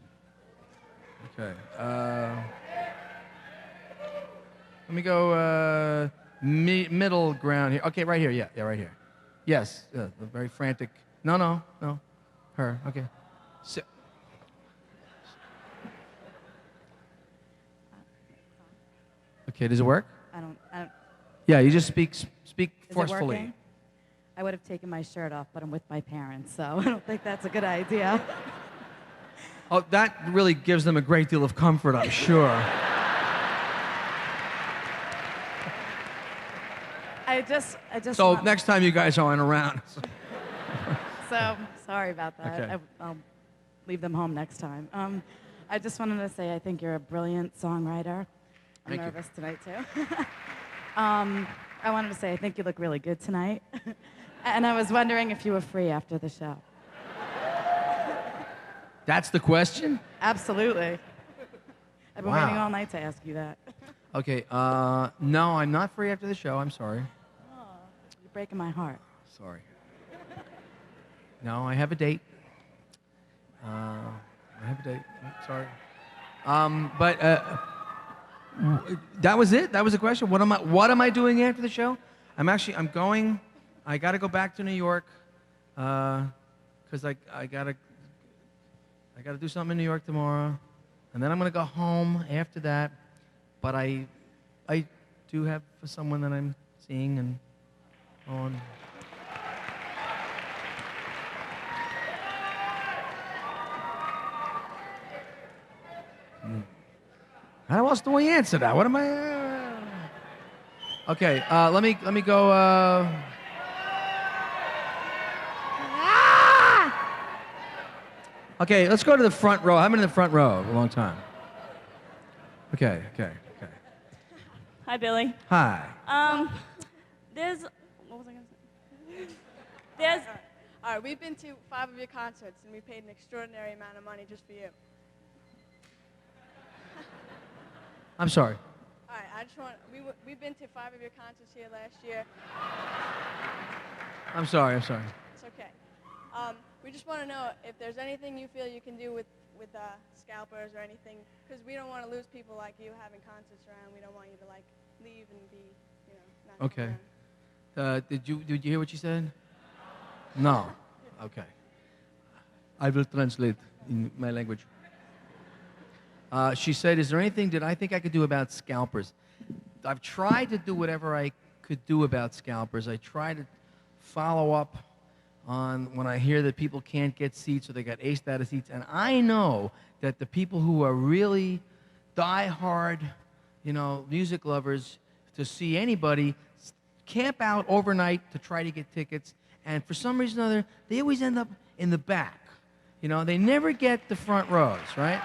Okay. Let me go middle ground here. Okay, right here. Yeah, right here. Yes, the very frantic. No. Her. Okay. Okay, does it work? I don't. Yeah, you just speak Is forcefully. it working? I would have taken my shirt off, but I'm with my parents, so I don't think that's a good idea. Oh, that really gives them a great deal of comfort, I'm sure. I just. So next time you guys aren't around. So sorry about that. Okay. I'll leave them home next time. I just wanted to say I think you're a brilliant songwriter. I'm Thank you. nervous tonight too. I wanted to say I think you look really good tonight. And I was wondering if you were free after the show. That's the question? Absolutely. I've been Wow. waiting all night to ask you that. Okay, no, I'm not free after the show. I'm sorry. You're breaking my heart. Sorry. No, I have a date. I have a date. Sorry. That was it? That was the question? What am I doing after the show? I'm going, I got to go back to New York because I got to do something in New York tomorrow. And then I'm going to go home after that. But I do have someone that I'm seeing and on. How else do we answer that? What am I? Okay, let me go. Okay, let's go to the front row. I've been in the front row a long time. Okay. Hi, Billy. Hi. What was I gonna say? All right, we've been to 5 of your concerts, and we paid an extraordinary amount of money just for you. I'm sorry. All right, I just want, we've been to 5 of your concerts here last year. I'm sorry. It's okay. We just want to know if there's anything you feel you can do with scalpers or anything, because we don't want to lose people like you having concerts around. We don't want you to like leave and be, not come Okay. Did you hear what she said? No. Okay. I will translate in my language. She said, is there anything that I think I could do about scalpers? I've tried to do whatever I could do about scalpers. I try to follow up on when I hear that people can't get seats or they got aced out of seats. And I know that the people who are really die-hard, music lovers to see anybody camp out overnight to try to get tickets. And for some reason or other, they always end up in the back. They never get the front rows, right?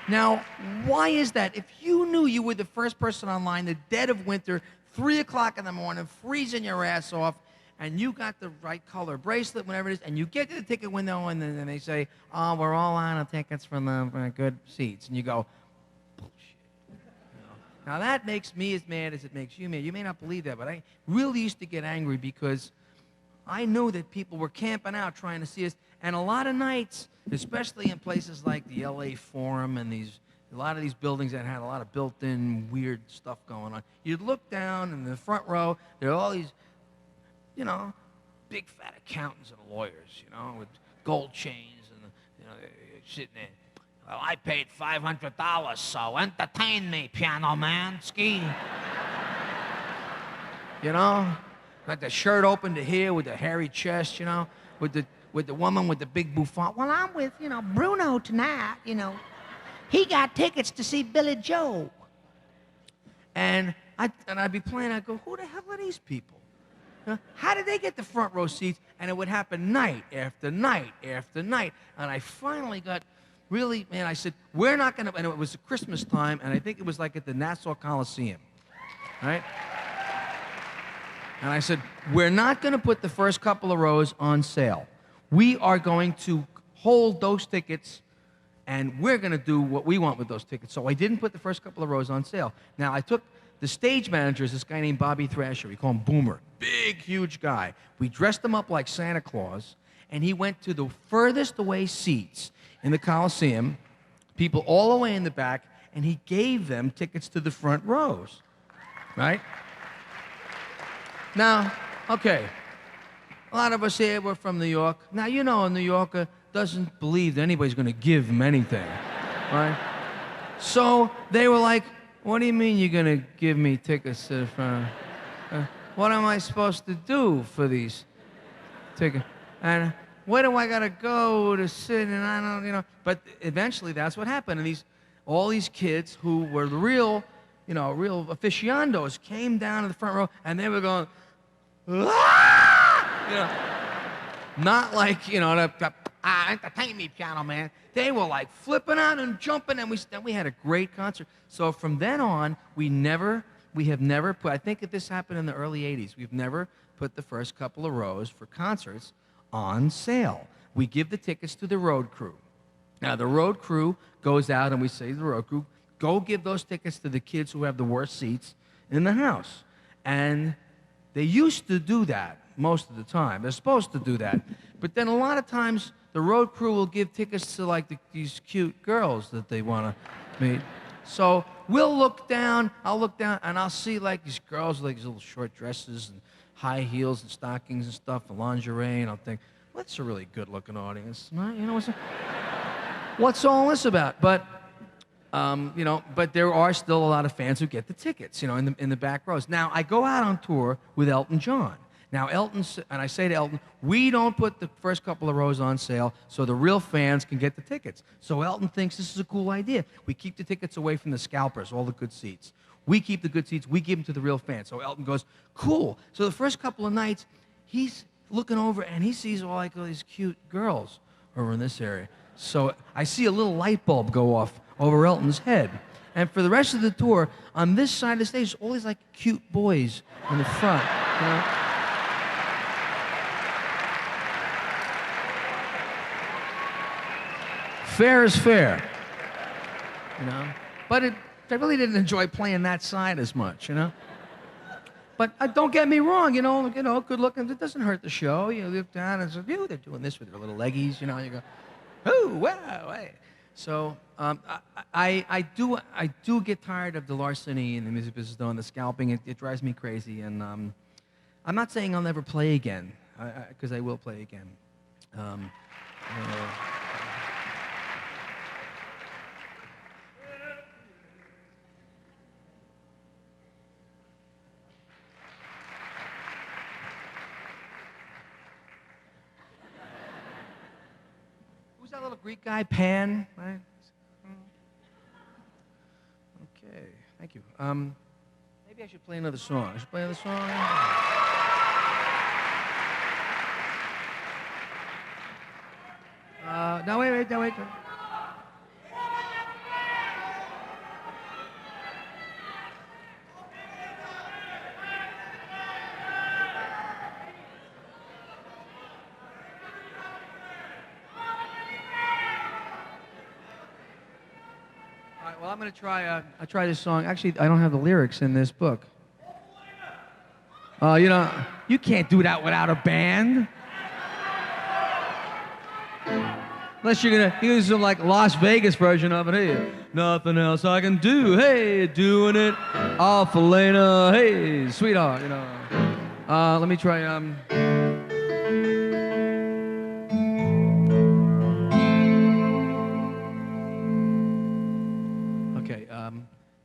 Now, why is that? If you knew you were the first person online, the dead of winter, 3 o'clock in the morning, freezing your ass off, and you got the right color bracelet, whatever it is, and you get to the ticket window, and then they say, oh, we're all out of tickets for the good seats. And you go, bullshit. Now, that makes me as mad as it makes you mad. You may not believe that, but I really used to get angry because I knew that people were camping out trying to see us. And a lot of nights, especially in places like the LA Forum and a lot of these buildings that had a lot of built-in weird stuff going on, you'd look down in the front row, there are all these, big fat accountants and lawyers, with gold chains and, sitting there. Well, I paid $500, so entertain me, piano man, ski. Got the shirt open to here with the hairy chest, with the woman with the big bouffant. Well, I'm with, Bruno tonight, He got tickets to see Billy Joe. And I'd be playing, I'd go, who the hell are these people? How did they get the front row seats? And it would happen night after night after night. And I finally got really, I said, we're not going to, and it was Christmas time, and I think it was like at the Nassau Coliseum, right? And I said, we're not going to put the first couple of rows on sale. We are going to hold those tickets, and we're going to do what we want with those tickets. So I didn't put the first couple of rows on sale. Now, I took the stage manager, is this guy named Bobby Thrasher. We call him Boomer. Big, huge guy. We dressed him up like Santa Claus, and he went to the furthest away seats in the Coliseum, people all the way in the back, and he gave them tickets to the front rows, right? Now, okay, a lot of us here, we're from New York. Now, a New Yorker doesn't believe that anybody's going to give him anything, right? So they were like, what do you mean you're going to give me tickets to the front? What am I supposed to do for these tickets? And where do I got to go to sit? And I don't, But eventually that's what happened. And all these kids who were the real aficionados came down to the front row, and they were going, not like, entertain me, piano man. They were like flipping out and jumping, and we had a great concert. So from then on, we never we have never put, I think this happened in the early 80s, we've never put the first couple of rows for concerts on sale. We give the tickets to the road crew. Now, the road crew goes out and we say to the road crew, go give those tickets to the kids who have the worst seats in the house. And they used to do that most of the time. They're supposed to do that. But then a lot of times, the road crew will give tickets to like these cute girls that they want to meet. So we'll look down, I'll look down, and I'll see like these girls with like these little short dresses and high heels and stockings and stuff and lingerie, and I'll think, well, that's a really good-looking audience. You know, what's all this about? But, you know, but there are still a lot of fans who get the tickets, you know, in the back rows. Now, I go out on tour with Elton John. Now, and I say to Elton, we don't put the first couple of rows on sale so the real fans can get the tickets. So Elton thinks this is a cool idea. We keep the tickets away from the scalpers, all the good seats. We keep the good seats, we give them to the real fans. So Elton goes, cool. So the first couple of nights, he's looking over and he sees all these cute girls over in this area. So I see a little light bulb go off over Elton's head. And for the rest of the tour, on this side of the stage, all these like cute boys in the front, you know? Fair is fair, you know. But I really didn't enjoy playing that side as much, you know. But don't get me wrong, you know, good looking. It doesn't hurt the show. You look down and say, "Ew, they're doing this with their little leggies," you know. And you go, "Oh, wow!" Hey. So I do get tired of the larceny in the music business, though, and the scalping. It drives me crazy. And I'm not saying I'll never play again, because I will play again. Who's that little Greek guy, Pan? Right? Okay, thank you. Maybe I should play another song. I should play another song. No, wait. Well, I'm going to try this song. Actually, I don't have the lyrics in this book. You know, you can't do that without a band. Unless you're going to use some like Las Vegas version of it. Hey, nothing else I can do. Hey, doing it all for Lena. Hey, sweetheart, you know. Let me try,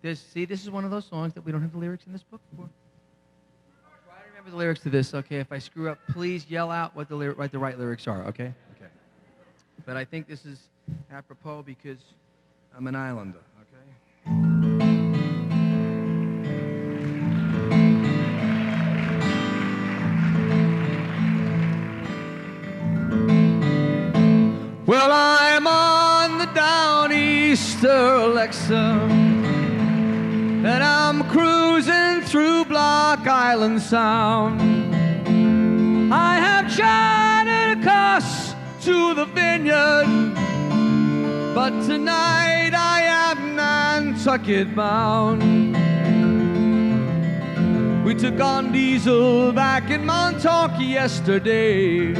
this is one of those songs that we don't have the lyrics in this book for. Try to remember the lyrics to this, okay? If I screw up, please yell out what the right lyrics are, okay? Okay. But I think this is apropos because I'm an islander, okay? Well, I'm on the Downeaster Alexa, and I'm cruising through Block Island Sound. I have chartered a course to the vineyard, but tonight I am Nantucket bound. We took on diesel back in Montauk yesterday,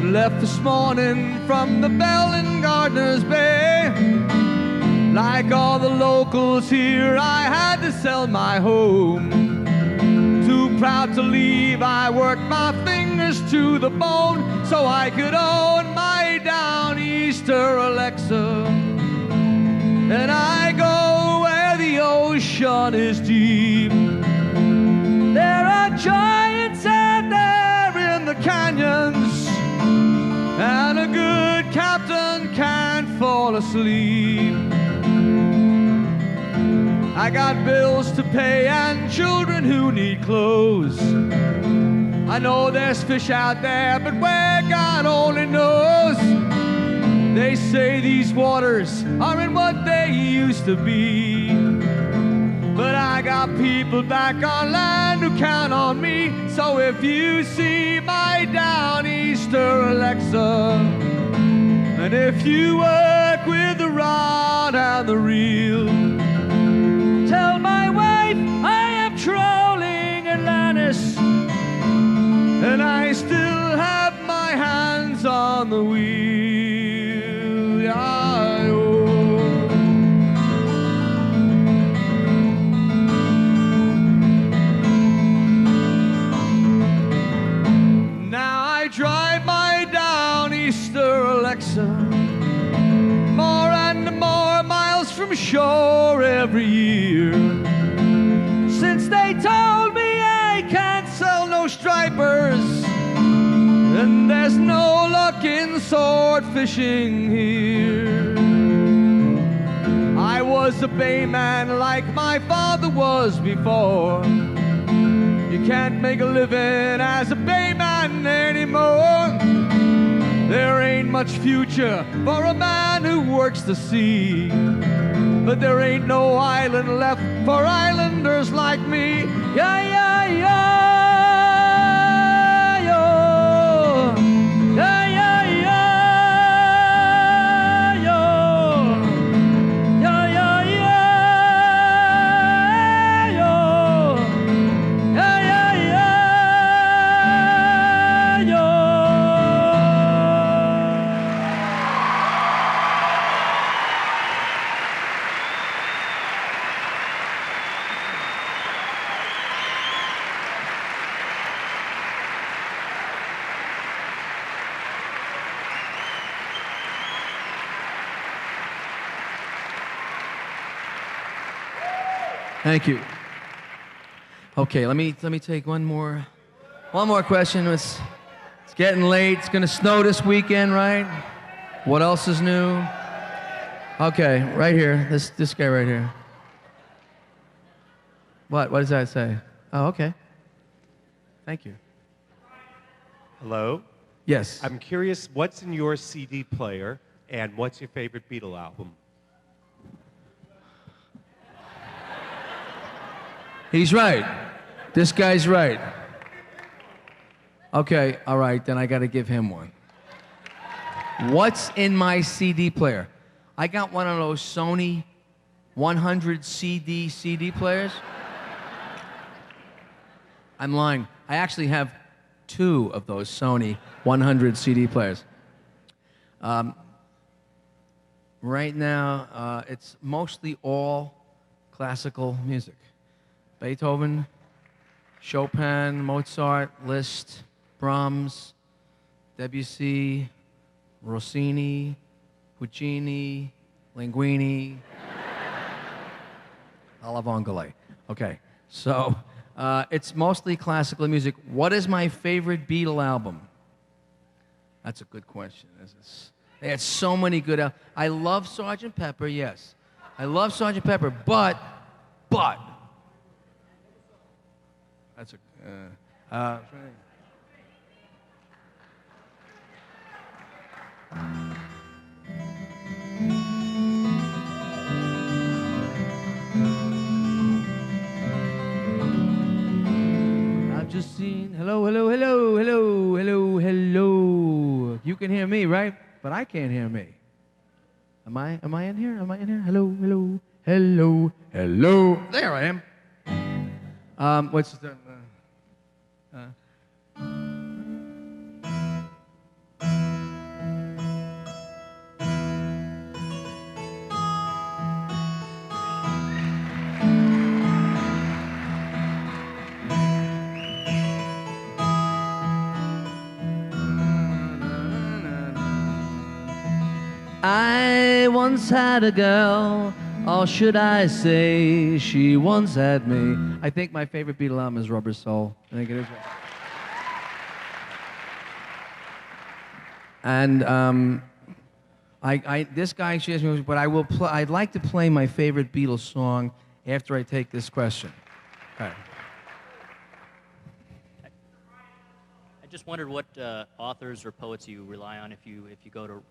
left this morning from the Bell in Gardner's Bay. Like all the locals here, I had to sell my home. Too proud to leave, I worked my fingers to the bone so I could own my Downeaster Alexa. And I go where the ocean is deep. There are giants out there in the canyons, and a good captain can't fall asleep. I got bills to pay and children who need clothes. I know there's fish out there, but where God only knows. They say these waters aren't what they used to be. But I got people back on land who count on me. So if you see my Downeaster Alexa, and if you work with the rod and the reel, tell my wife I am trolling Atlantis, and I still have my hands on the wheel. Now I drive my Downeaster Alexa more and more miles from shore every year, since they told me I can't sell no stripers, and there's no luck in sword fishing here. I was a bayman like my father was before. You can't make a living as a bayman anymore. There ain't much future for a man who works the sea, but there ain't no island left for islanders like me. Yeah, yeah, yeah. Thank you. Okay, let me take one more question. It's getting late. It's gonna snow this weekend, right? What else is new? Okay, right here. This guy right here. What does that say? Oh, okay. Thank you. Hello? Yes. I'm curious, what's in your CD player, and what's your favorite Beatle album? He's right. This guy's right. Okay, all right, then I got to give him one. What's in my CD player? I got one of those Sony 100 CD players. I'm lying. I actually have 2 of those Sony 100 CD players. Right now, it's mostly all classical music. Beethoven, Chopin, Mozart, Liszt, Brahms, Debussy, Rossini, Puccini, Linguini, alla vongole. Okay, so it's mostly classical music. What is my favorite Beatle album? That's a good question. They had so many good albums. I love Sgt. Pepper, yes. I love Sgt. Pepper, but that's a I've just seen hello. You can hear me, right? But I can't hear me. Am I in here? Hello. There I am. What's the I once had a girl, or should I say, she once had me. I think my favorite Beatle album is Rubber Soul. I think it is. And this guy actually asked me, but I'd like to play my favorite Beatles song after I take this question. Okay. I just wondered what authors or poets you rely on if you go to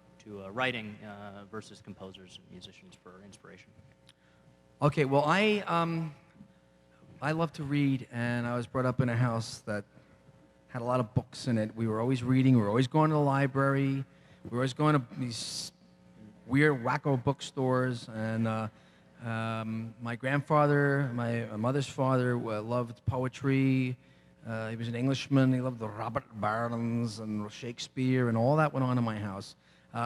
writing versus composers and musicians for inspiration. Okay, well, I love to read, and I was brought up in a house that had a lot of books in it. We were always reading. We were always going to the library. We were always going to these weird, wacko bookstores. And my grandfather, my mother's father, loved poetry. He was an Englishman. He loved the Robert Burns and Shakespeare, and all that went on in my house.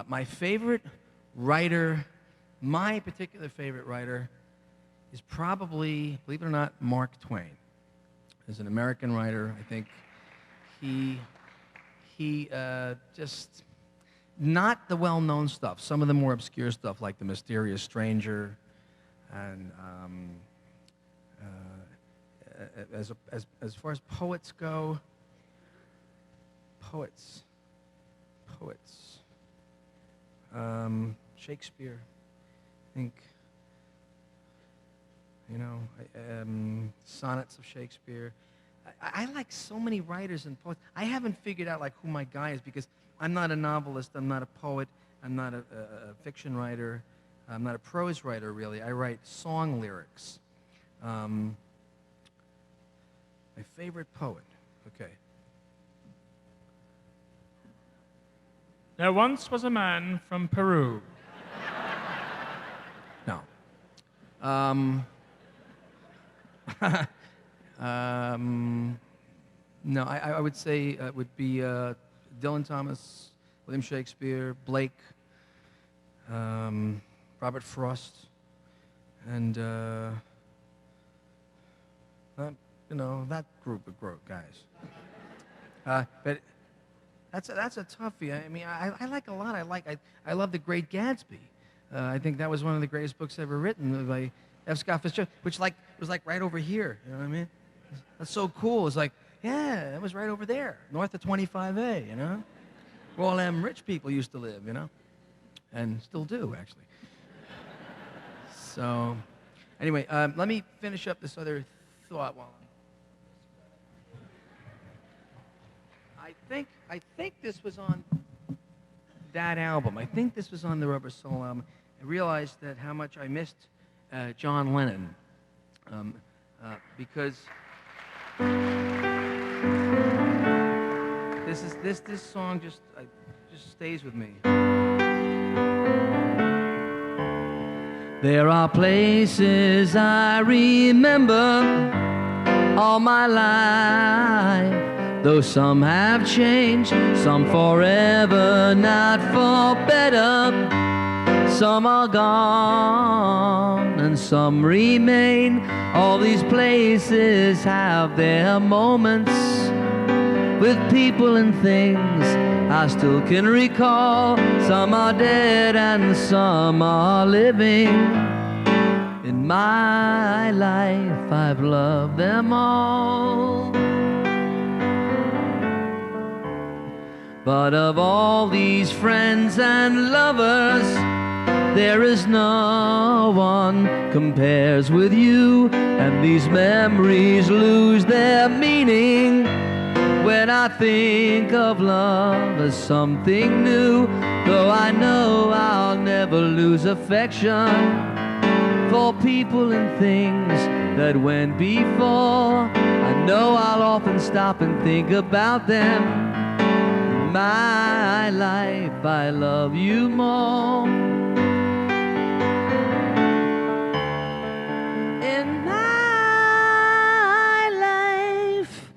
My favorite writer, my particular favorite writer, is probably, believe it or not, Mark Twain. He's an American writer. I think he just, not the well-known stuff, some of the more obscure stuff like The Mysterious Stranger, and as far as poets go, Shakespeare, I think, you know, sonnets of Shakespeare. I like so many writers and poets. I haven't figured out like who my guy is because I'm not a novelist, I'm not a poet, I'm not a fiction writer, I'm not a prose writer really. I write song lyrics. My favorite poet, okay. There once was a man from Peru. No. No, I would say it would be Dylan Thomas, William Shakespeare, Blake, Robert Frost, and you know, that group of guys. But that's a toughie. I mean, I like a lot. I love The Great Gatsby. I think that was one of the greatest books ever written by F. Scott Fitzgerald, which was like right over here. You know what I mean? That's so cool. It's like, yeah, it was right over there, north of 25A. You know, where all them rich people used to live. You know, and still do actually. So, anyway, let me finish up this other thought while I think this was on that album. I think this was on the Rubber Soul album. I realized that how much I missed John Lennon because this song just stays with me. There are places I remember all my life. Though some have changed, some forever, not for better. Some are gone and some remain. All these places have their moments with people and things I still can recall. Some are dead and some are living. In my life I've loved them all. But of all these friends and lovers, there is no one compares with you. And these memories lose their meaning when I think of love as something new. Though I know I'll never lose affection for people and things that went before. I know I'll often stop and think about them. My life, I love you more. In my life,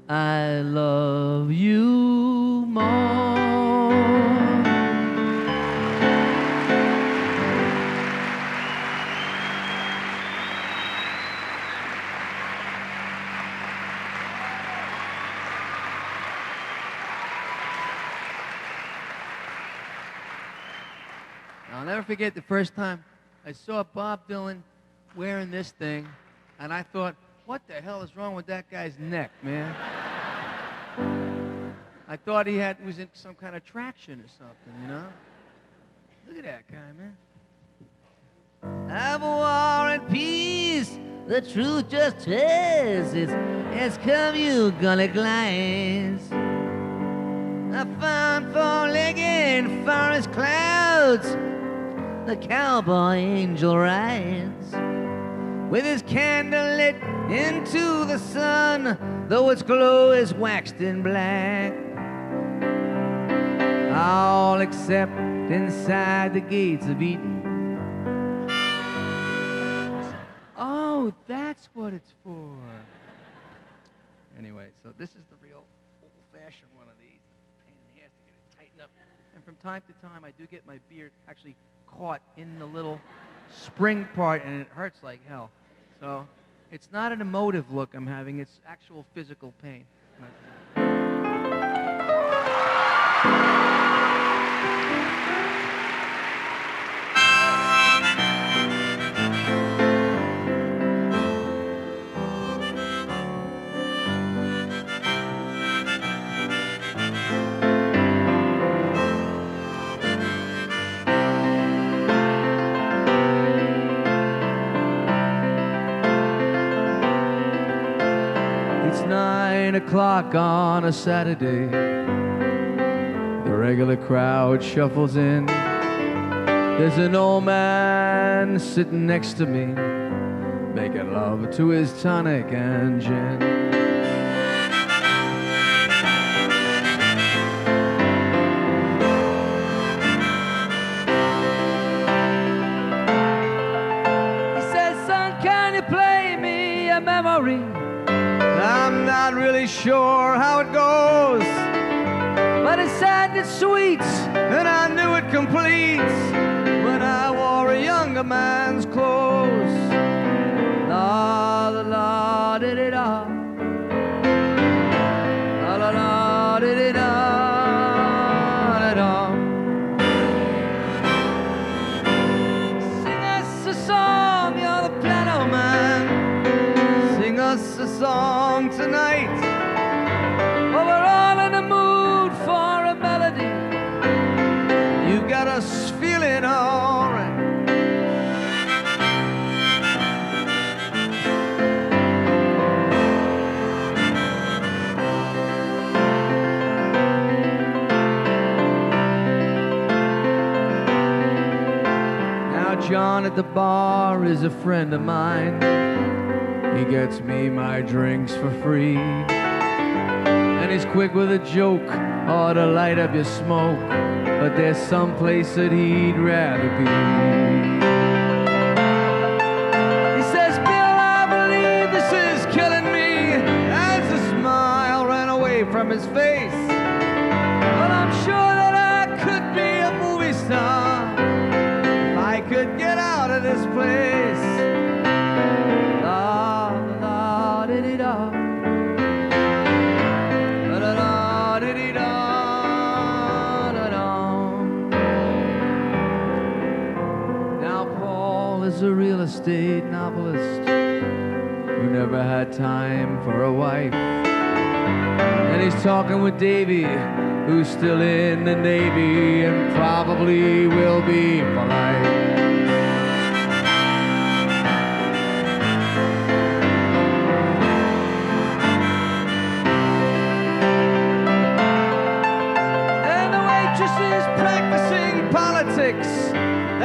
I love you more. I'll never forget the first time I saw Bob Dylan wearing this thing, and I thought, what the hell is wrong with that guy's neck, man? I thought he was in some kind of traction or something, you know? Look at that guy, man. Have a war and peace, the truth just is. It's come you gonna glance. I found four-legged forest clouds, the cowboy angel rides. with his candle lit into the sun, though its glow is waxed in black. All except inside the gates of Eden. Oh, that's what it's for. Anyway, so this is the real old-fashioned one of these. Pain in the ass to get it tightened up. And from time to time, I do get my beard actually caught in the little spring part, and it hurts like hell. So it's not an emotive look I'm having, it's actual physical pain. It's 9 o'clock on a Saturday. The regular crowd shuffles in. There's an old man sitting next to me, making love to his tonic and gin. He says, son, can you play me a memory? I'm not really sure how it goes, but it's sad, it's sweet, and I knew it complete when I wore a younger man's clothes. La la la di di da, la la la di di da da da. Sing us a song, you're the piano man. Sing us a song tonight. Oh, we're all in the mood for a melody. You got us feeling all right. Now John at the bar is a friend of mine. He gets me my drinks for free, and he's quick with a joke or to light up your smoke, but there's some place that he'd rather be. He says, Bill, I believe this is killing me, as a smile ran away from his face. But I'm sure that I could be a movie star if I could get out of this place. Now Paul is a real estate novelist who never had time for a wife, and he's talking with Davy, who's still in the Navy and probably will be for life.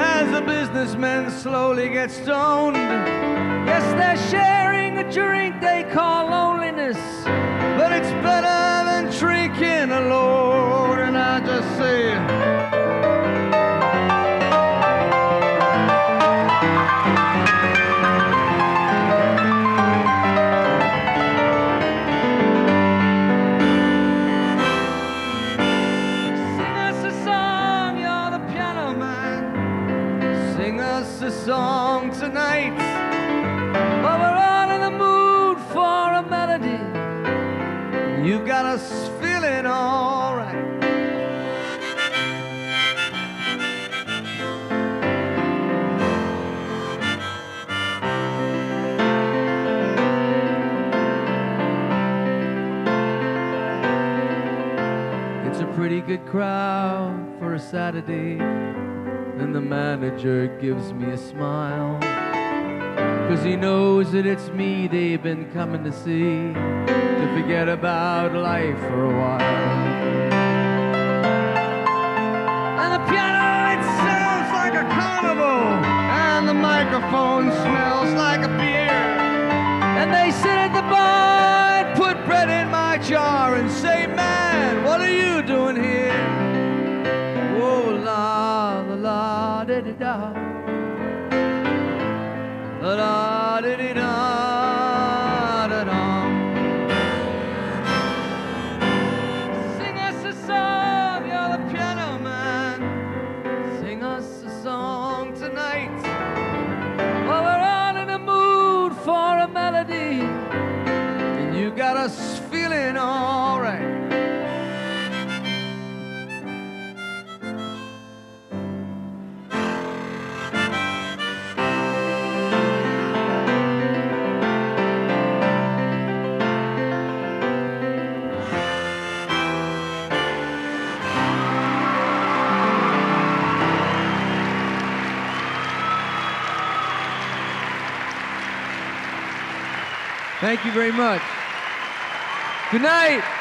As the businessmen slowly get stoned, yes, they're sharing a drink they call loneliness, but it's better than drinking alone. And I just say, song tonight. But we're all in the mood for a melody. You got us feeling all right. It's a pretty good crowd for a Saturday. And the manager gives me a smile, 'cause he knows that it's me they've been coming to see, to forget about life for a while. And the piano, it sounds like a carnival, and the microphone smells like a beer. And they sit at the bar and put bread in my jar and say, man, what are you doing here? Oh, la, la, la, da, da, da. La, la, da, da, da, da, da. Sing us a song, you're the piano man. Sing us a song tonight. Well, we're all in a mood for a melody, and you got us feeling all right. Thank you very much. Good night.